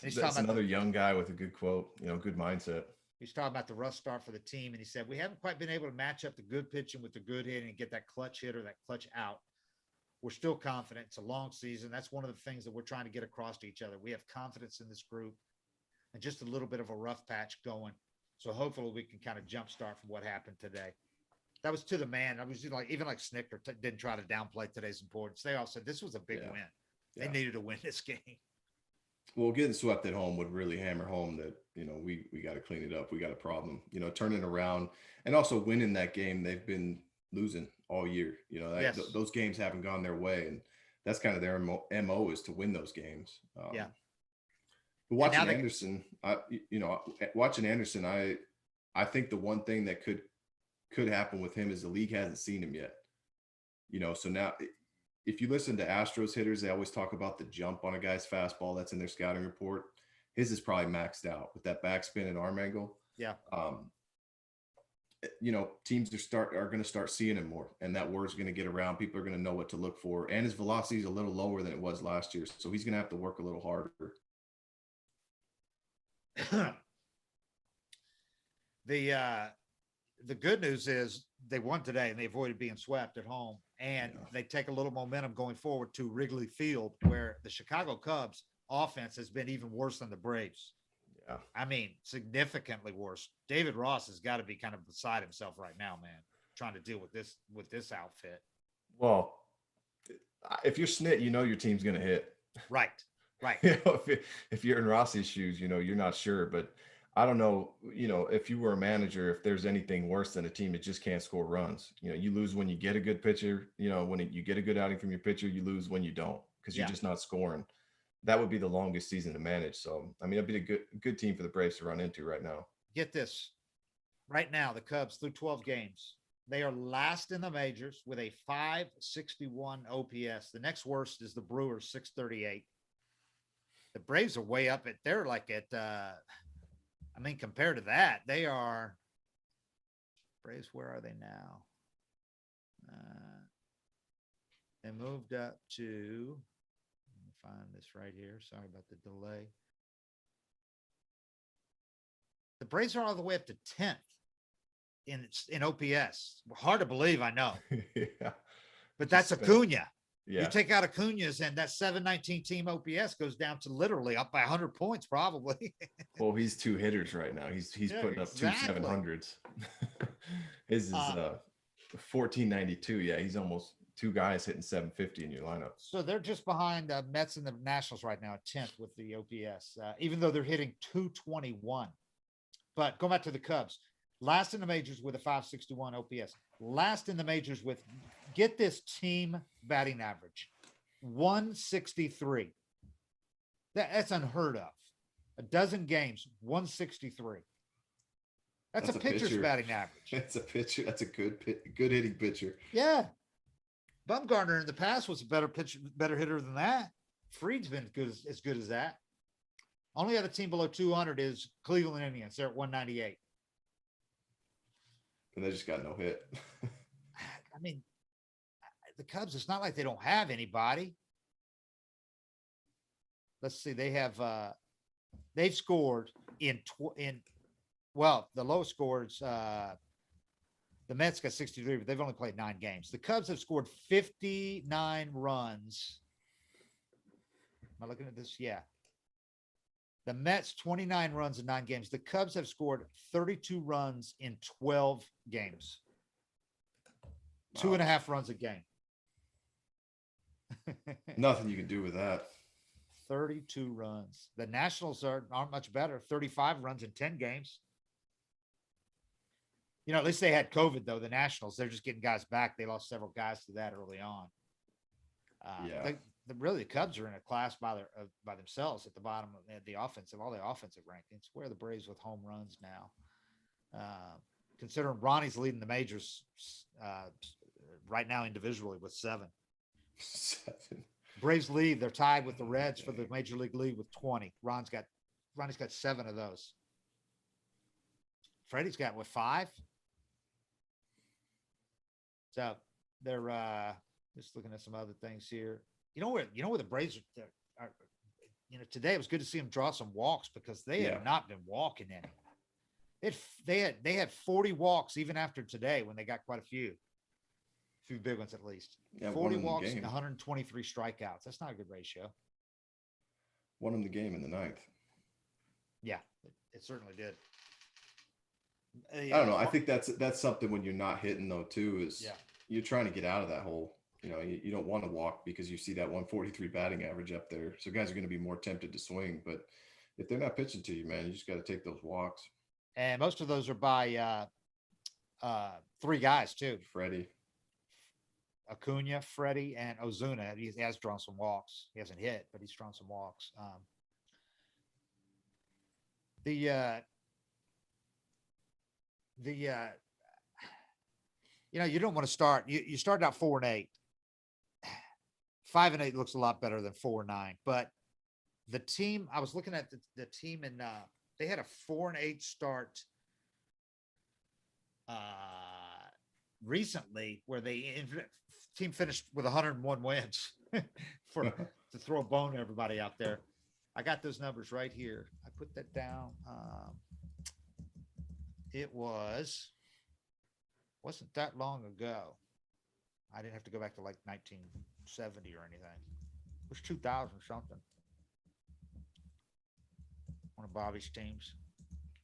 he's That's talking about another young guy with a good quote, good mindset. he's talking about the rough start for the team, and he said we haven't quite been able to match up the good pitching with the good hitting and get that clutch hit or that clutch out. We're still confident. It's a long season. That's one of the things that we're trying to get across to each other. We have confidence in this group and just a little bit of a rough patch going. So hopefully we can kind of jumpstart from what happened today. That was to the man. I was like, even like Snicker didn't try to downplay today's importance. They all said this was a big win. They needed to win this game. Well, getting swept at home would really hammer home that, we got to clean it up. We got a problem, turning around and also winning that game. They've been losing all year. Those games haven't gone their way. And that's kind of their MO is to win those games. But watching Anderson, I think the one thing that could happen with him is the league hasn't seen him yet. So now if you listen to Astros hitters, they always talk about the jump on a guy's fastball that's in their scouting report. His is probably maxed out with that backspin and arm angle. Yeah. Teams are going to start seeing him more, and that word's going to get around. People are going to know what to look for. And his velocity is a little lower than it was last year. So he's going to have to work a little harder. The good news is they won today and they avoided being swept at home, and they take a little momentum going forward to Wrigley Field, where the Chicago Cubs offense has been even worse than the Braves. Yeah. I mean, significantly worse. David Ross has got to be kind of beside himself right now, man, trying to deal with this outfit. Well, if you're Snit, your team's going to hit. Right. If you're in Rossi's shoes, you're not sure, but I don't know, if you were a manager, if there's anything worse than a team that just can't score runs. You lose when you get a good pitcher, when you get a good outing from your pitcher, you lose when you don't, because you're just not scoring. That would be the longest season to manage. So, I mean, it'd be a good team for the Braves to run into right now. Get this. Right now, the Cubs through 12 games, they are last in the majors with a 561 OPS. The next worst is the Brewers, 638. The Braves are way up they're like compared to that, they are Braves. Where are they now? They moved up to, let me find this right here. Sorry about the delay. The Braves are all the way up to 10th in OPS. Hard to believe, I know. Yeah. But that's Acuña. Yeah. You take out Acuña's and that 719 team OPS goes down to literally up by 100 points, probably. Well, he's two hitters right now. He's putting up 2 700s. His is 1492. Yeah, he's almost two guys hitting 750 in your lineup. So they're just behind the Mets and the Nationals right now at 10th with the OPS, even though they're hitting 221. But go back to the Cubs. Last in the majors with a 561 OPS. Last in the majors with, get this, team batting average, 163. That's unheard of. A dozen games, 163. That's a pitcher's batting average. That's a pitcher. That's a good hitting pitcher. Yeah. Bumgarner in the past was a better hitter than that. Fried's been as good as that. Only other team below 200 is Cleveland Indians. They're at 198. And they just got no hit. I mean, the Cubs, it's not like they don't have anybody. Let's see. They have, they've scored the low scores, the Mets got 63, but they've only played 9 games. The Cubs have scored 59 runs. Am I looking at this? Yeah. The Mets, 29 runs in 9 games. The Cubs have scored 32 runs in 12 games. Wow. 2.5 runs a game. Nothing you can do with that. 32 runs. The Nationals aren't much better. 35 runs in 10 games. At least they had COVID, though. The Nationals, they're just getting guys back. They lost several guys to that early on. Really, the Cubs are in a class by themselves at the bottom of the offensive, all the offensive rankings. Where are the Braves with home runs now? Considering Ronnie's leading the majors right now individually with 7. 7. Braves lead. They're tied with the Reds for the major league lead with 20. Ron's got Ronnie's got 7 of those. Freddie's got what, 5? So they're just looking at some other things here. You know where the Braves are, today it was good to see them draw some walks because they Yeah. had not been walking any. They had 40 walks even after today when they got quite a few big ones at least. Yeah, 40 won the walks and game. 123 strikeouts. That's not a good ratio. Won him the game in the 9th. Yeah, it certainly did. I don't know. I think that's something when you're not hitting though too is you're trying to get out of that hole. You don't want to walk because you see that 143 batting average up there. So guys are going to be more tempted to swing. But if they're not pitching to you, man, you just got to take those walks. And most of those are by 3 guys too. Freddie. Acuña, Freddie, and Ozuna. He has drawn some walks. He hasn't hit, but he's drawn some walks. You don't want to start. You started out 4-8. 5-8 looks a lot better than 4-9. But the team, I was looking at the team, and they had a 4-8 start recently, where team finished with 101 wins to throw a bone to everybody out there. I got those numbers right here. I put that down. It wasn't that long ago. I didn't have to go back to like 1970 or anything. It was 2000 something. One of Bobby's teams.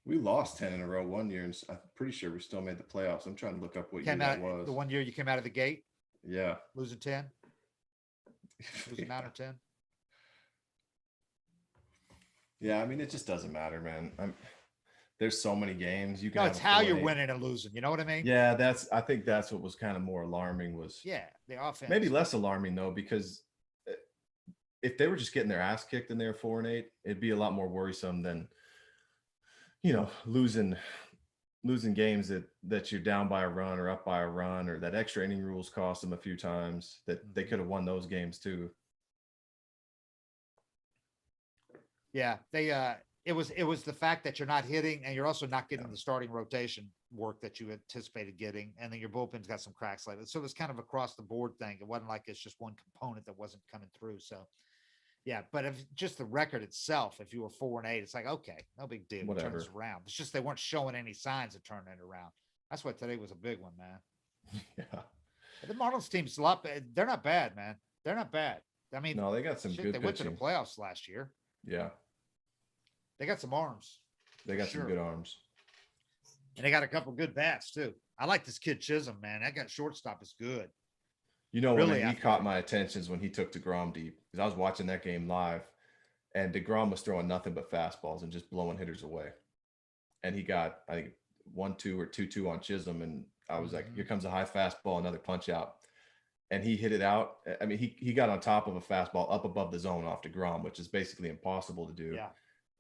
We lost 10 in a row one year, and I'm pretty sure we still made the playoffs. I'm trying to look up what year that was. The one year you came out of the gate? Yeah. Losing 10? Losing 9 or 10? Yeah, I mean, it just doesn't matter, man. There's so many games. You can. No, it's how you're winning and losing. You know what I mean? Yeah, I think that's what was kind of more alarming was. Yeah, the offense. Maybe less alarming though, because if they were just getting their ass kicked and they were 4-8, it'd be a lot more worrisome than, losing games that you're down by a run or up by a run, or that extra inning rules cost them a few times that they could have won those games too. Yeah, it was the fact that you're not hitting and you're also not getting the starting rotation work that you anticipated getting, and then your bullpen's got some cracks like that. So it was kind of across the board thing. It wasn't like it's just one component that wasn't coming through. So yeah, but if just the record itself, if you were 4-8, it's like, okay, no big deal. Turn this around. It's just they weren't showing any signs of turning it around. That's why today was a big one, man. Yeah. But the Marlins team's a lot. They're not bad, man. They're not bad. I mean, no, they got some good. They went to the playoffs last year. Yeah. They got some arms. They got some good arms. And they got a couple good bats too. I like this kid Chisholm, man. That guy shortstop is good. Really, when he caught my attention is when he took DeGrom deep, because I was watching that game live, and DeGrom was throwing nothing but fastballs and just blowing hitters away. And he got, I think, 1-2 or 2-2 on Chisholm, and I was like, here comes a high fastball, another punch out. And he hit it out. I mean, he got on top of a fastball up above the zone off DeGrom, which is basically impossible to do. Yeah.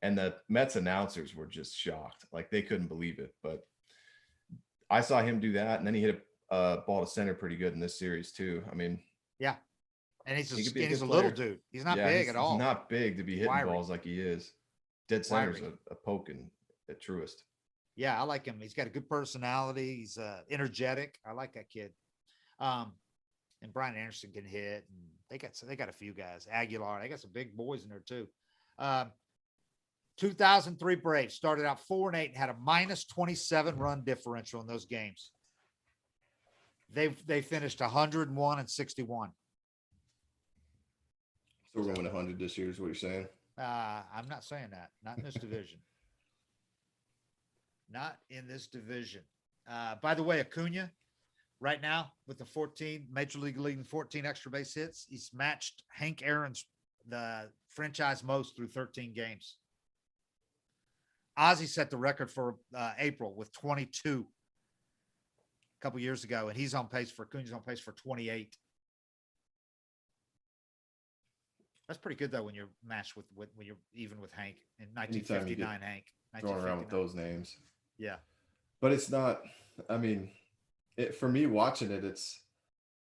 And the Mets announcers were just shocked. Like, they couldn't believe it. But I saw him do that, and then he hit a ball to center pretty good in this series too. I mean, yeah. And he's a little dude. He's not big at all. He's not big to be hitting balls like he is. Dead center's a poking at truest. Yeah, I like him. He's got a good personality. He's energetic. I like that kid. And Brian Anderson can hit. And they got a few guys. Aguilar. They got some big boys in there too. 2003 Braves started out 4-8 and had a -27 run differential in those games. They finished 101 and 61. So we're going to win 100 this year is what you're saying? I'm not saying that. Not in this division. Not in this division. By the way, Acuña, right now with the 14 Major League leading 14 extra base hits, he's matched Hank Aaron's the franchise most through 13 games. Ozzie set the record for April with 22 a couple years ago, and Acuña's on pace for 28. That's pretty good though when you're matched with when you're even with Hank in 1959. Hank throwing around with those names. Yeah, but it's not. I mean, for me watching it, it's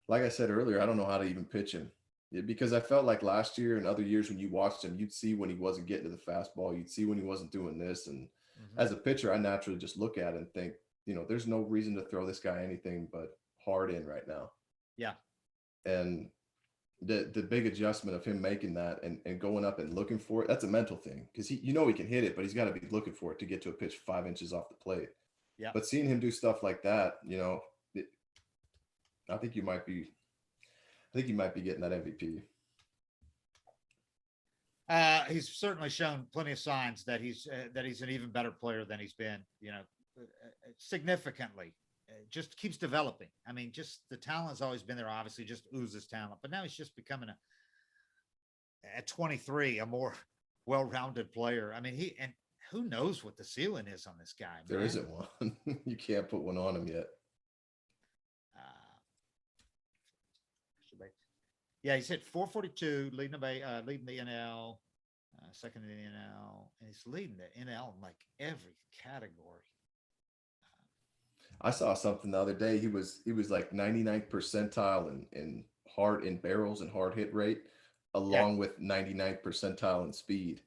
like I said earlier. I don't know how to even pitch him. Yeah, because I felt like last year and other years when you watched him, you'd see when he wasn't getting to the fastball, you'd see when he wasn't doing this. And Mhm. as a pitcher, I naturally just look at it and think, there's no reason to throw this guy anything but hard in right now. Yeah. And the big adjustment of him making that and going up and looking for it, that's a mental thing because he can hit it, but he's got to be looking for it to get to a pitch 5 inches off the plate. Yeah. But seeing him do stuff like that, it, I think you might be getting that MVP. He's certainly shown plenty of signs that he's an even better player than he's been, significantly. Just keeps developing. I mean, just the talent has always been there, obviously, just oozes talent, but now he's just becoming at 23, a more well-rounded player. I mean, and who knows what the ceiling is on this guy, man. There isn't one. You can't put one on him yet. Yeah, he's hit 442, leading the NL, second in the NL, and he's leading the NL in like every category. I saw something the other day. He was like 99th percentile in barrels and hard hit rate, along with 99th percentile in speed.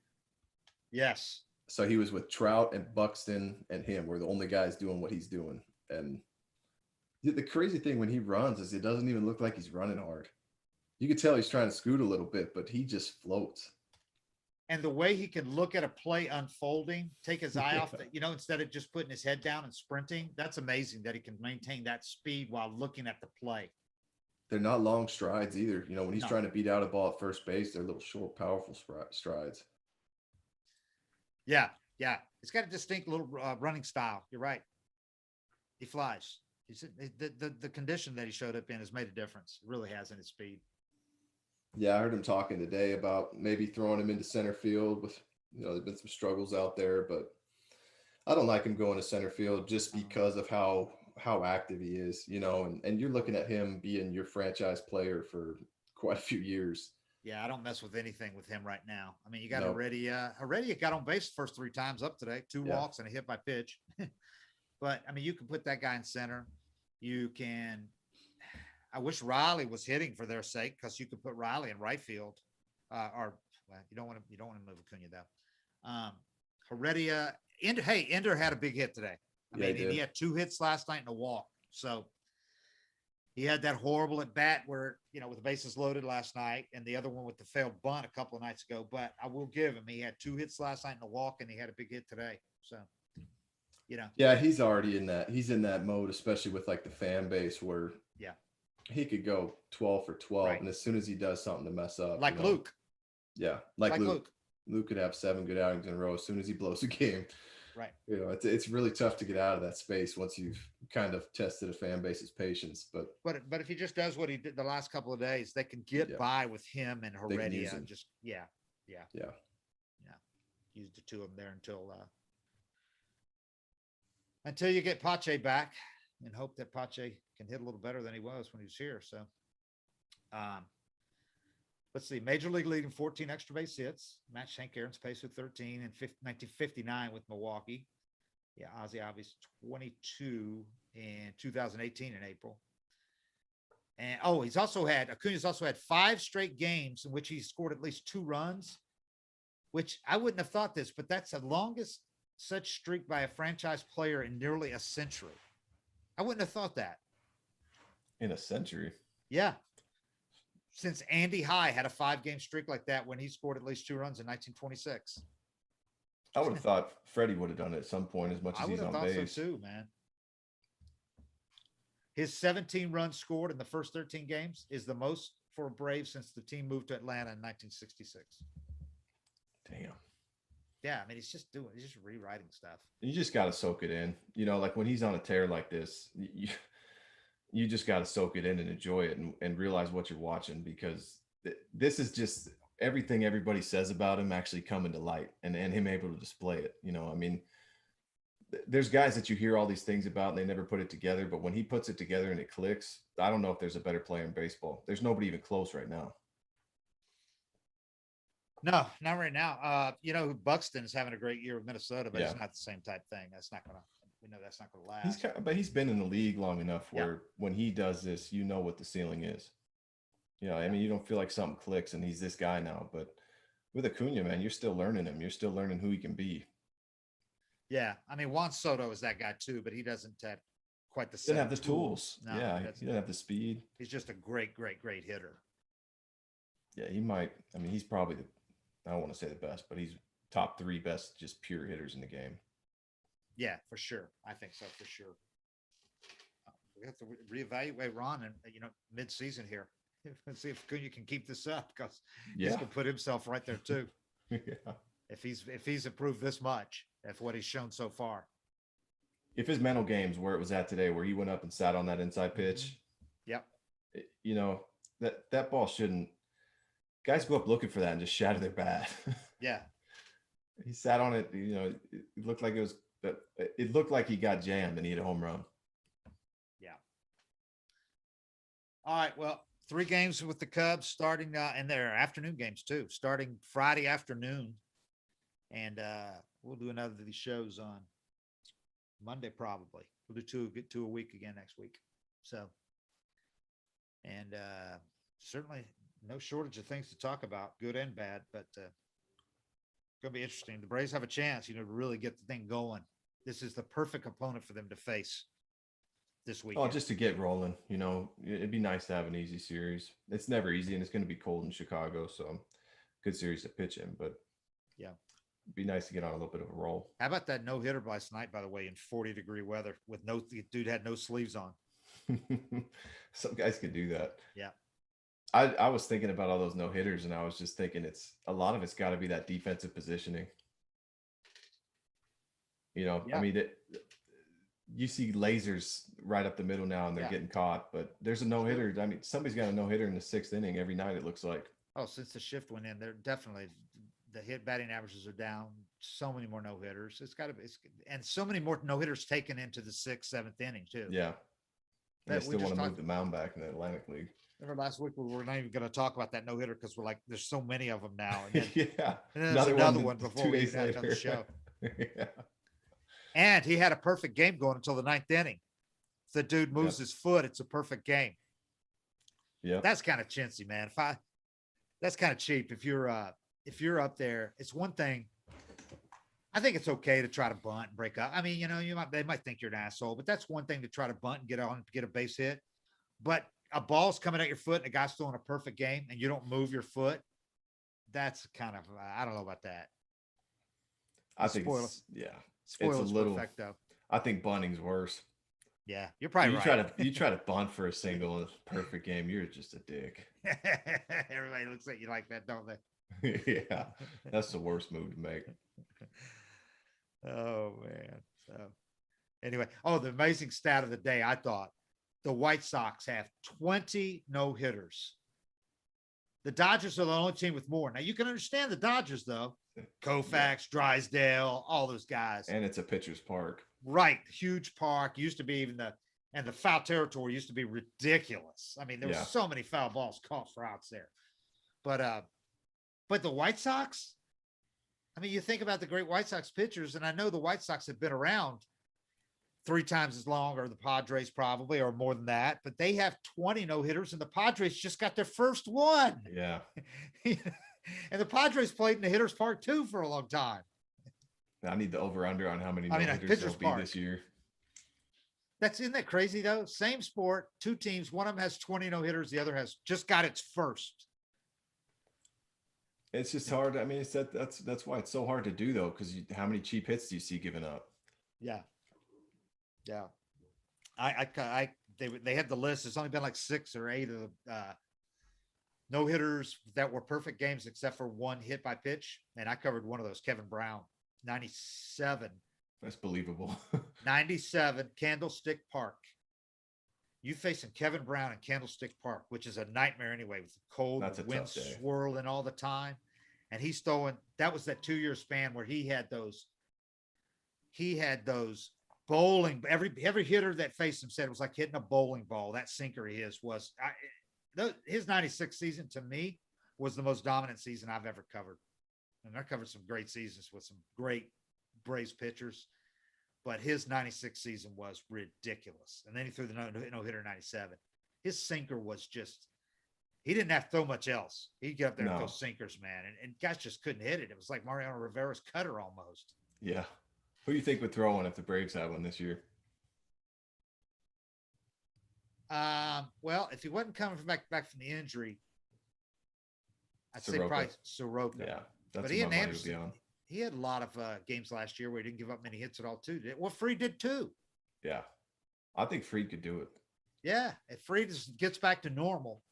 Yes. So he was with Trout and Buxton and him were the only guys doing what he's doing. And the crazy thing when he runs is it doesn't even look like he's running hard. You could tell he's trying to scoot a little bit, but he just floats. And the way he can look at a play unfolding, take his eye off, instead of just putting his head down and sprinting, that's amazing that he can maintain that speed while looking at the play. They're not long strides either. When he's trying to beat out a ball at first base, they're little short, powerful strides. Yeah. Yeah. He's got a distinct little running style. You're right. He flies. The condition that he showed up in has made a difference. It really has in his speed. Yeah, I heard him talking today about maybe throwing him into center field with, there's been some struggles out there, but I don't like him going to center field just because of how active he is, and you're looking at him being your franchise player for quite a few years. Yeah, I don't mess with anything with him right now. I mean, you got Heredia. Heredia got on base the first 3 times up today, 2 walks and a hit by pitch. But I mean, you can put that guy in center. You can. I wish Riley was hitting for their sake because you could put Riley in right field, you don't want to move Acuña though. Heredia, Ender had a big hit today. I mean, he had 2 hits last night and a walk. So he had that horrible at bat where with the bases loaded last night, and the other one with the failed bunt a couple of nights ago. But I will give him, he had 2 hits last night and a walk, and he had a big hit today. So. Yeah, he's already in that. He's in that mode, especially with like the fan base where he could go 12 for 12, right. And as soon as he does something to mess up, like Luke. Yeah, like Luke. Luke could have 7 good outings in a row as soon as he blows a game. Right. It's really tough to get out of that space once you've kind of tested a fan base's patience. But if he just does what he did the last couple of days, they can get by with him and Heredia. Just yeah. Use the 2 of them there until you get Pache back, and hope that Pache can hit a little better than he was when he was here. So, let's see. Major League leading 14 extra base hits, matched Hank Aaron's pace with 13 in 1959 with Milwaukee. Yeah, Ozzie Albies 22 in 2018 in April. And Acuña's also had 5 straight games in which he scored at least 2 runs, which I wouldn't have thought this, but that's the longest such streak by a franchise player in nearly a century. I wouldn't have thought that. In a century? Yeah. Since Andy High had a 5-game streak like that when he scored at least 2 runs in 1926. I would have thought Freddie would have done it at some point as much as he's on base. I would have thought so too, man. His 17 runs scored in the first 13 games is the most for a Brave since the team moved to Atlanta in 1966. Damn. Yeah, I mean, he's just rewriting stuff. You just got to soak it in. Like when he's on a tear like this, you just got to soak it in and enjoy it and realize what you're watching, because this is just everything everybody says about him actually coming to light and him able to display it. I mean, there's guys that you hear all these things about and they never put it together, but when he puts it together and it clicks, I don't know if there's a better player in baseball. There's nobody even close right now. No, not right now. Buxton is having a great year with Minnesota, but it's not the same type thing. That's not gonna last. But he's been in the league long enough where when he does this, what the ceiling is. You know, I mean, you don't feel like something clicks and he's this guy now. But with Acuña, man, you're still learning him. You're still learning who he can be. Yeah, I mean Juan Soto is that guy too, but he doesn't have quite the He didn't same have the tools. No, Yeah, he that's didn't have the speed. he's just a great, great, great hitter. Yeah, he might. I mean, he's probably I don't want to say the best, but he's top 3 best just pure hitters in the game. Yeah, for sure. I think so for sure. We have to reevaluate Ron and mid-season here. Let's see if Acuña can keep this up because he's gonna put himself right there too. Yeah. If he's improved this much, that's what he's shown so far. If his mental game's where it was at today, where he went up and sat on that inside pitch, Yep. You know, that ball shouldn't. Guys go up looking for that and just shatter their bat. Yeah. He sat on it. You know, it looked like it looked like he got jammed and he hit a home run. Yeah. All right. Well, 3 games with the Cubs starting, and their afternoon games too, starting Friday afternoon. And we'll do another of these shows on Monday, probably. We'll do two a week again next week. So, and certainly no shortage of things to talk about, good and bad, but going to be interesting. The Braves have a chance, to really get the thing going. This is the perfect opponent for them to face this week. Oh, just to get rolling, it'd be nice to have an easy series. It's never easy, and it's going to be cold in Chicago, so good series to pitch in. But yeah, it'd be nice to get on a little bit of a roll. How about that no hitter last night, by the way, in 40-degree weather with the dude had no sleeves on. Some guys could do that. Yeah. I was thinking about all those no hitters, and I was just thinking a lot of it's got to be that defensive positioning. Yeah. I mean, you see lasers right up the middle now, and they're getting caught. But there's a no hitter. I mean, somebody's got a no hitter in the 6th inning every night. It looks like. Oh, since the shift went in, they're definitely the batting averages are down. So many more no hitters. It's got to be, and so many more no hitters taken into the 6th, 7th inning too. Yeah. And they still want to move the mound back in the Atlantic League. Remember last week we were not even going to talk about that no hitter because we're like, there's so many of them now. And then, yeah. And then there's another one before we had done the show. Yeah. And he had a perfect game going until the 9th inning. If the dude moves his foot, it's a perfect game. Yeah. That's kind of chintzy, man. That's kind of cheap. If you're up there, it's one thing. I think it's okay to try to bunt and break up. I mean, they might think you're an asshole, but that's one thing to try to bunt and get a base hit. But a ball's coming at your foot and a guy's throwing a perfect game and you don't move your foot. That's kind of, I don't know about that. I think it's a little perfecto. I think bunting's worse. Yeah, you're probably right. You try to bunt for a single in a perfect game. You're just a dick. Everybody looks at you like that, don't they? Yeah, that's the worst move to make. Oh man. So anyway, the amazing stat of the day, I thought the White Sox have 20 no-hitters. The Dodgers are the only team with more. Now you can understand the Dodgers though. Koufax, Drysdale, all those guys. And it's a pitcher's park. Right. Huge park. Used to be even the foul territory used to be ridiculous. I mean, there were so many foul balls caught for outs there. But the White Sox, I mean, you think about the great White Sox pitchers, and I know the White Sox have been around 3 times as long, or the Padres probably, or more than that, but they have 20 no-hitters, and the Padres just got their first one. Yeah. And the Padres played in the hitter's park too for a long time. I need the over-under on how many no-hitters there'll be this year. Isn't that crazy though? Same sport, 2 teams. One of them has 20 no-hitters. The other has just got its first. It's just hard. I mean, that's why it's so hard to do though, because how many cheap hits do you see given up? Yeah. Yeah. They had the list. It's only been like 6 or 8 of the no hitters that were perfect games, except for one hit by pitch. And I covered one of those, Kevin Brown, 97. That's believable. 97, Candlestick Park. You facing Kevin Brown in Candlestick Park, which is a nightmare anyway, with the cold wind swirling all the time. And he's throwing, that was that 2-year span where he had those bowling. Every hitter that faced him said it was like hitting a bowling ball. That sinker his 96 season to me was the most dominant season I've ever covered. And I covered some great seasons with some great Braves pitchers, but his 96 season was ridiculous. And then he threw the no-hitter 97. His sinker was just, he didn't have to throw much else. He'd get up there and No. throw sinkers, man. And guys just couldn't hit it. It was like Mariano Rivera's cutter almost. Yeah. Who do you think would throw one if the Braves had one this year? Well, if he wasn't coming from back from the injury, I'd say Soroka. probably Soroka. Yeah. That's But he what my and money would be Anderson, on. he had a lot of games last year where he didn't give up many hits at all, too. Well, Freed did too. Yeah. I think Freed could do it. Yeah, if Freed gets back to normal,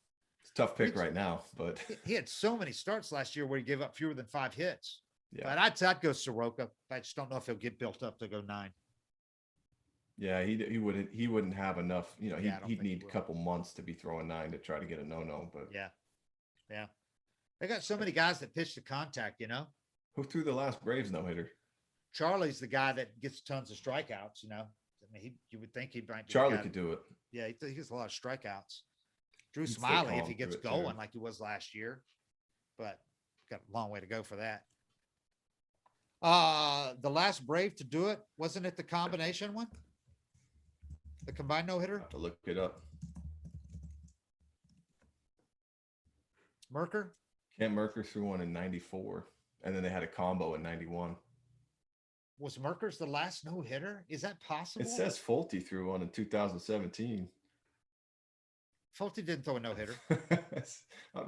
It's a tough pick right now, but he had so many starts last year where he gave up fewer than 5 hits. yeah. But I'd go Soroka. I just don't know if he'll get built up to go 9. Yeah, he wouldn't have enough. You know, Yeah, I don't he'd think he need a will. couple months to be throwing 9 to try to get a no. But Yeah. They got so many guys that pitch to contact, who threw the last Braves no hitter? Charlie's the guy that gets tons of strikeouts, I mean, you would think he might be the Charlie guy could do it. Yeah, he gets a lot of strikeouts. Drew He'd stay Smiley, if calm he gets through it, going too. like he was last year, but got a long way to go for that. The last Brave to do it, wasn't it the combination one? The combined no hitter, Have to look it up. Merker. Kent Merker threw one in 94, and then they had a combo in 91. Was Merker's the last no hitter? Is that possible? It says Fulte threw one in 2017. Fulte didn't throw a no hitter.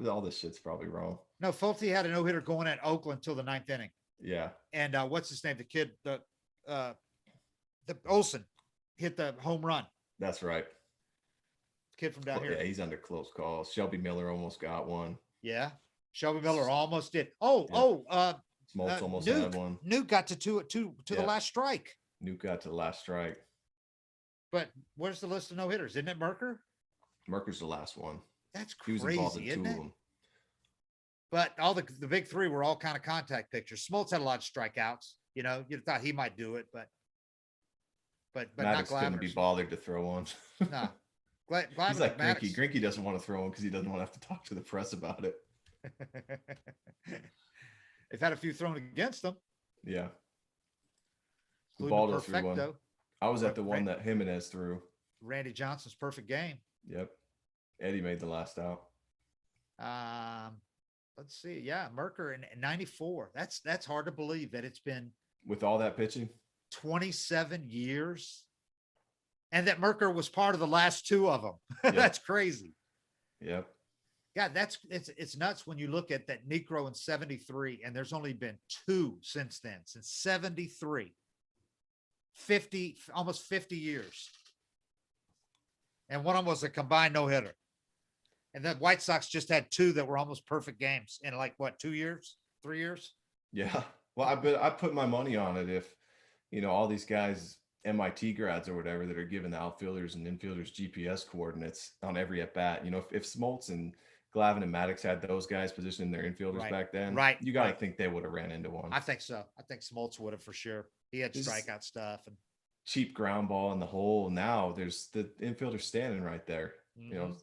All this shit's probably wrong. No, Fulte had a no hitter going at Oakland till the 9th inning. Yeah. And what's his name? The kid, the Olsen hit the home run. That's right. Kid from down Yeah, here. he's under close calls. Shelby Miller almost got one. Yeah. Shelby Miller almost did. Smoltz almost Nuke, had one. Nuke got to the Yeah. last strike. Nuke got to the last strike. But where's the list of no hitters? Isn't it Merker? Merker's the last one. That's He was involved crazy, in isn't 2 it? of them. But all the big 3 were all kind of contact pictures. Smoltz had a lot of strikeouts. You thought he might do it, but not Maddox couldn't be Glaviner. bothered to throw one. No. He's like Maddox. Grinky. Grinky doesn't want to throw one because he doesn't want to have to talk to the press about it. They've had a few thrown against them. Yeah. including Baldo the threw one. perfecto. I was at the one that Jimenez threw. Randy Johnson's perfect game. Yep. Eddie made the last out. Let's see. Yeah, Merker in 94. That's hard to believe that it's been With all that pitching? 27 years and that Merker was part of the last 2 of them. Yeah. That's crazy. Yep. God, it's nuts when you look at that Negro in 73 and there's only been 2 since then, since 73. 50, almost 50 years. And one of them was a combined no-hitter. And the White Sox just had 2 that were almost perfect games in like what, 2 years, 3 years? Yeah. Well, I put my money on it if, all these guys, MIT grads or whatever, that are giving the outfielders and infielders GPS coordinates on every at bat. If Smoltz and Glavine and Maddox had those guys positioning their infielders Right. back then, Right. you got to Right. think they would have ran into one. I think so. I think Smoltz would have for sure. He had This- strikeout stuff. And Cheap ground ball in the hole. Now there's the infielder standing right there.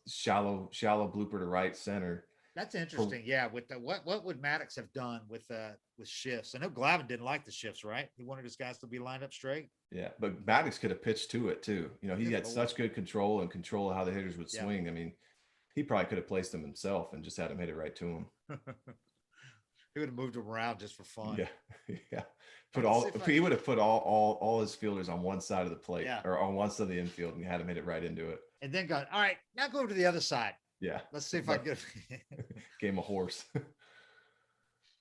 Shallow blooper to right center. that's interesting. Yeah. With the, what would Maddox have done with shifts? I know Glavine didn't like the shifts, right? He wanted his guys to be lined up straight. Yeah, but Maddox could have pitched to it too. He Good had Lord. such good control of how the hitters would Yeah. swing. I mean, he probably could have placed them himself and just had him hit it right to him. He would have moved him around just for fun. Yeah, yeah. Let's see if I- He would have put all his fielders on one side of the plate Yeah. or on one side of the infield and had him hit it right into it. And then go, all right, now go over to the other side. Yeah, Let's see if I can get game of horse.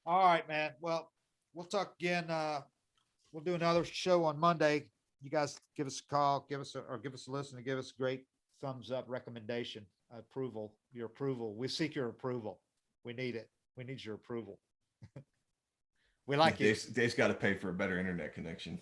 All right, man. Well, we'll talk again. We'll do another show on Monday. You guys give us a call, give us a listen, and give us a great thumbs up recommendation, approval, your approval. We seek your approval. We need it. We need your approval. We like you. Dave's got to pay for a better internet connection.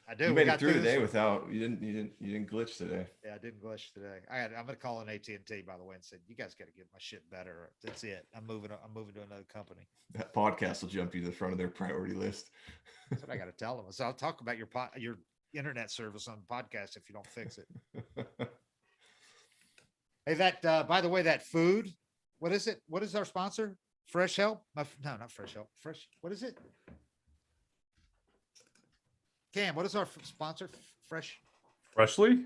I do. You We made got it through this today one. without you didn't glitch today. Yeah, I didn't glitch today. I'm gonna call in AT&T by the way and said, you guys got to get my shit better. That's it. I'm moving to another company. That podcast will jump you to the front of their priority list. That's what I got to tell them. So I'll talk about your internet service on the podcast if you don't fix it. Hey, by the way, that food, what is it? What is our sponsor? Fresh Help? No, not Fresh Help. What is it? Cam, what is our sponsor? Freshly?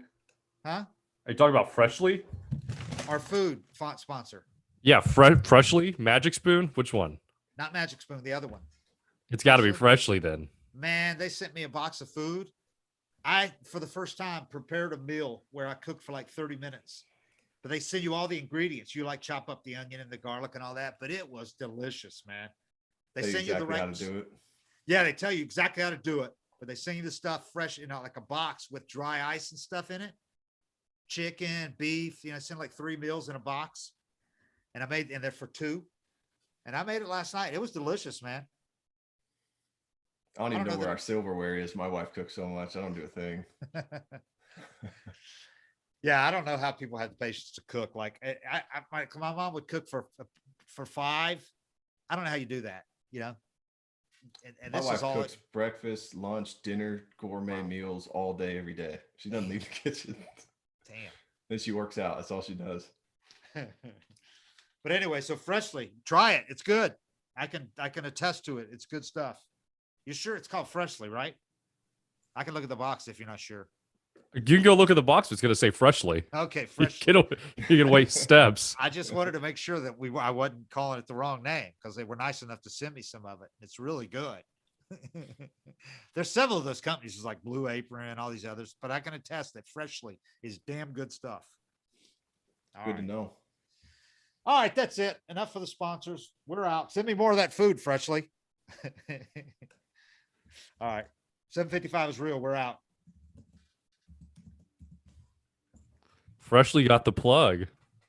Huh? Are you talking about Freshly? Our food sponsor. Yeah, freshly Magic Spoon. Which one? Not Magic Spoon, the other one. It's got to be freshly then. Man, they sent me a box of food. I, for the first time, prepared a meal where I cooked for like 30 minutes. But they send you all the ingredients. You like chop up the onion and the garlic and all that, but it was delicious, man. They Tell you send you the exactly right. how to do it. Yeah, they tell you exactly how to do it, but they send you the stuff fresh, like a box with dry ice and stuff in it. Chicken, beef, send like 3 meals in a box. And they're for 2. And I made it last night. It was delicious, man. I don't even know where our silverware is. My wife cooks so much. I don't do a thing. Yeah, I don't know how people have the patience to cook. Like my mom would cook for 5. I don't know how you do that, And My this wife is all cooks breakfast, lunch, dinner, gourmet meals all day, every day. She doesn't leave the kitchen. Damn. Then she works out. That's all she does. But anyway, so Freshly, try it. It's good. I can attest to it. It's good stuff. You sure it's called Freshly, right? I can look at the box if you're not sure. You can go look at the box. It's going to say freshly. Okay, You Freshly. can wait steps. I just wanted to make sure that I wasn't calling it the wrong name because they were nice enough to send me some of it. It's really good. There's several of those companies, it's like Blue Apron, all these others, but I can attest that Freshly is damn good stuff. Good to know. All right, that's it. Enough for the sponsors. We're out. Send me more of that food, Freshly. All right. 755 is real. We're out. Freshly got the plug.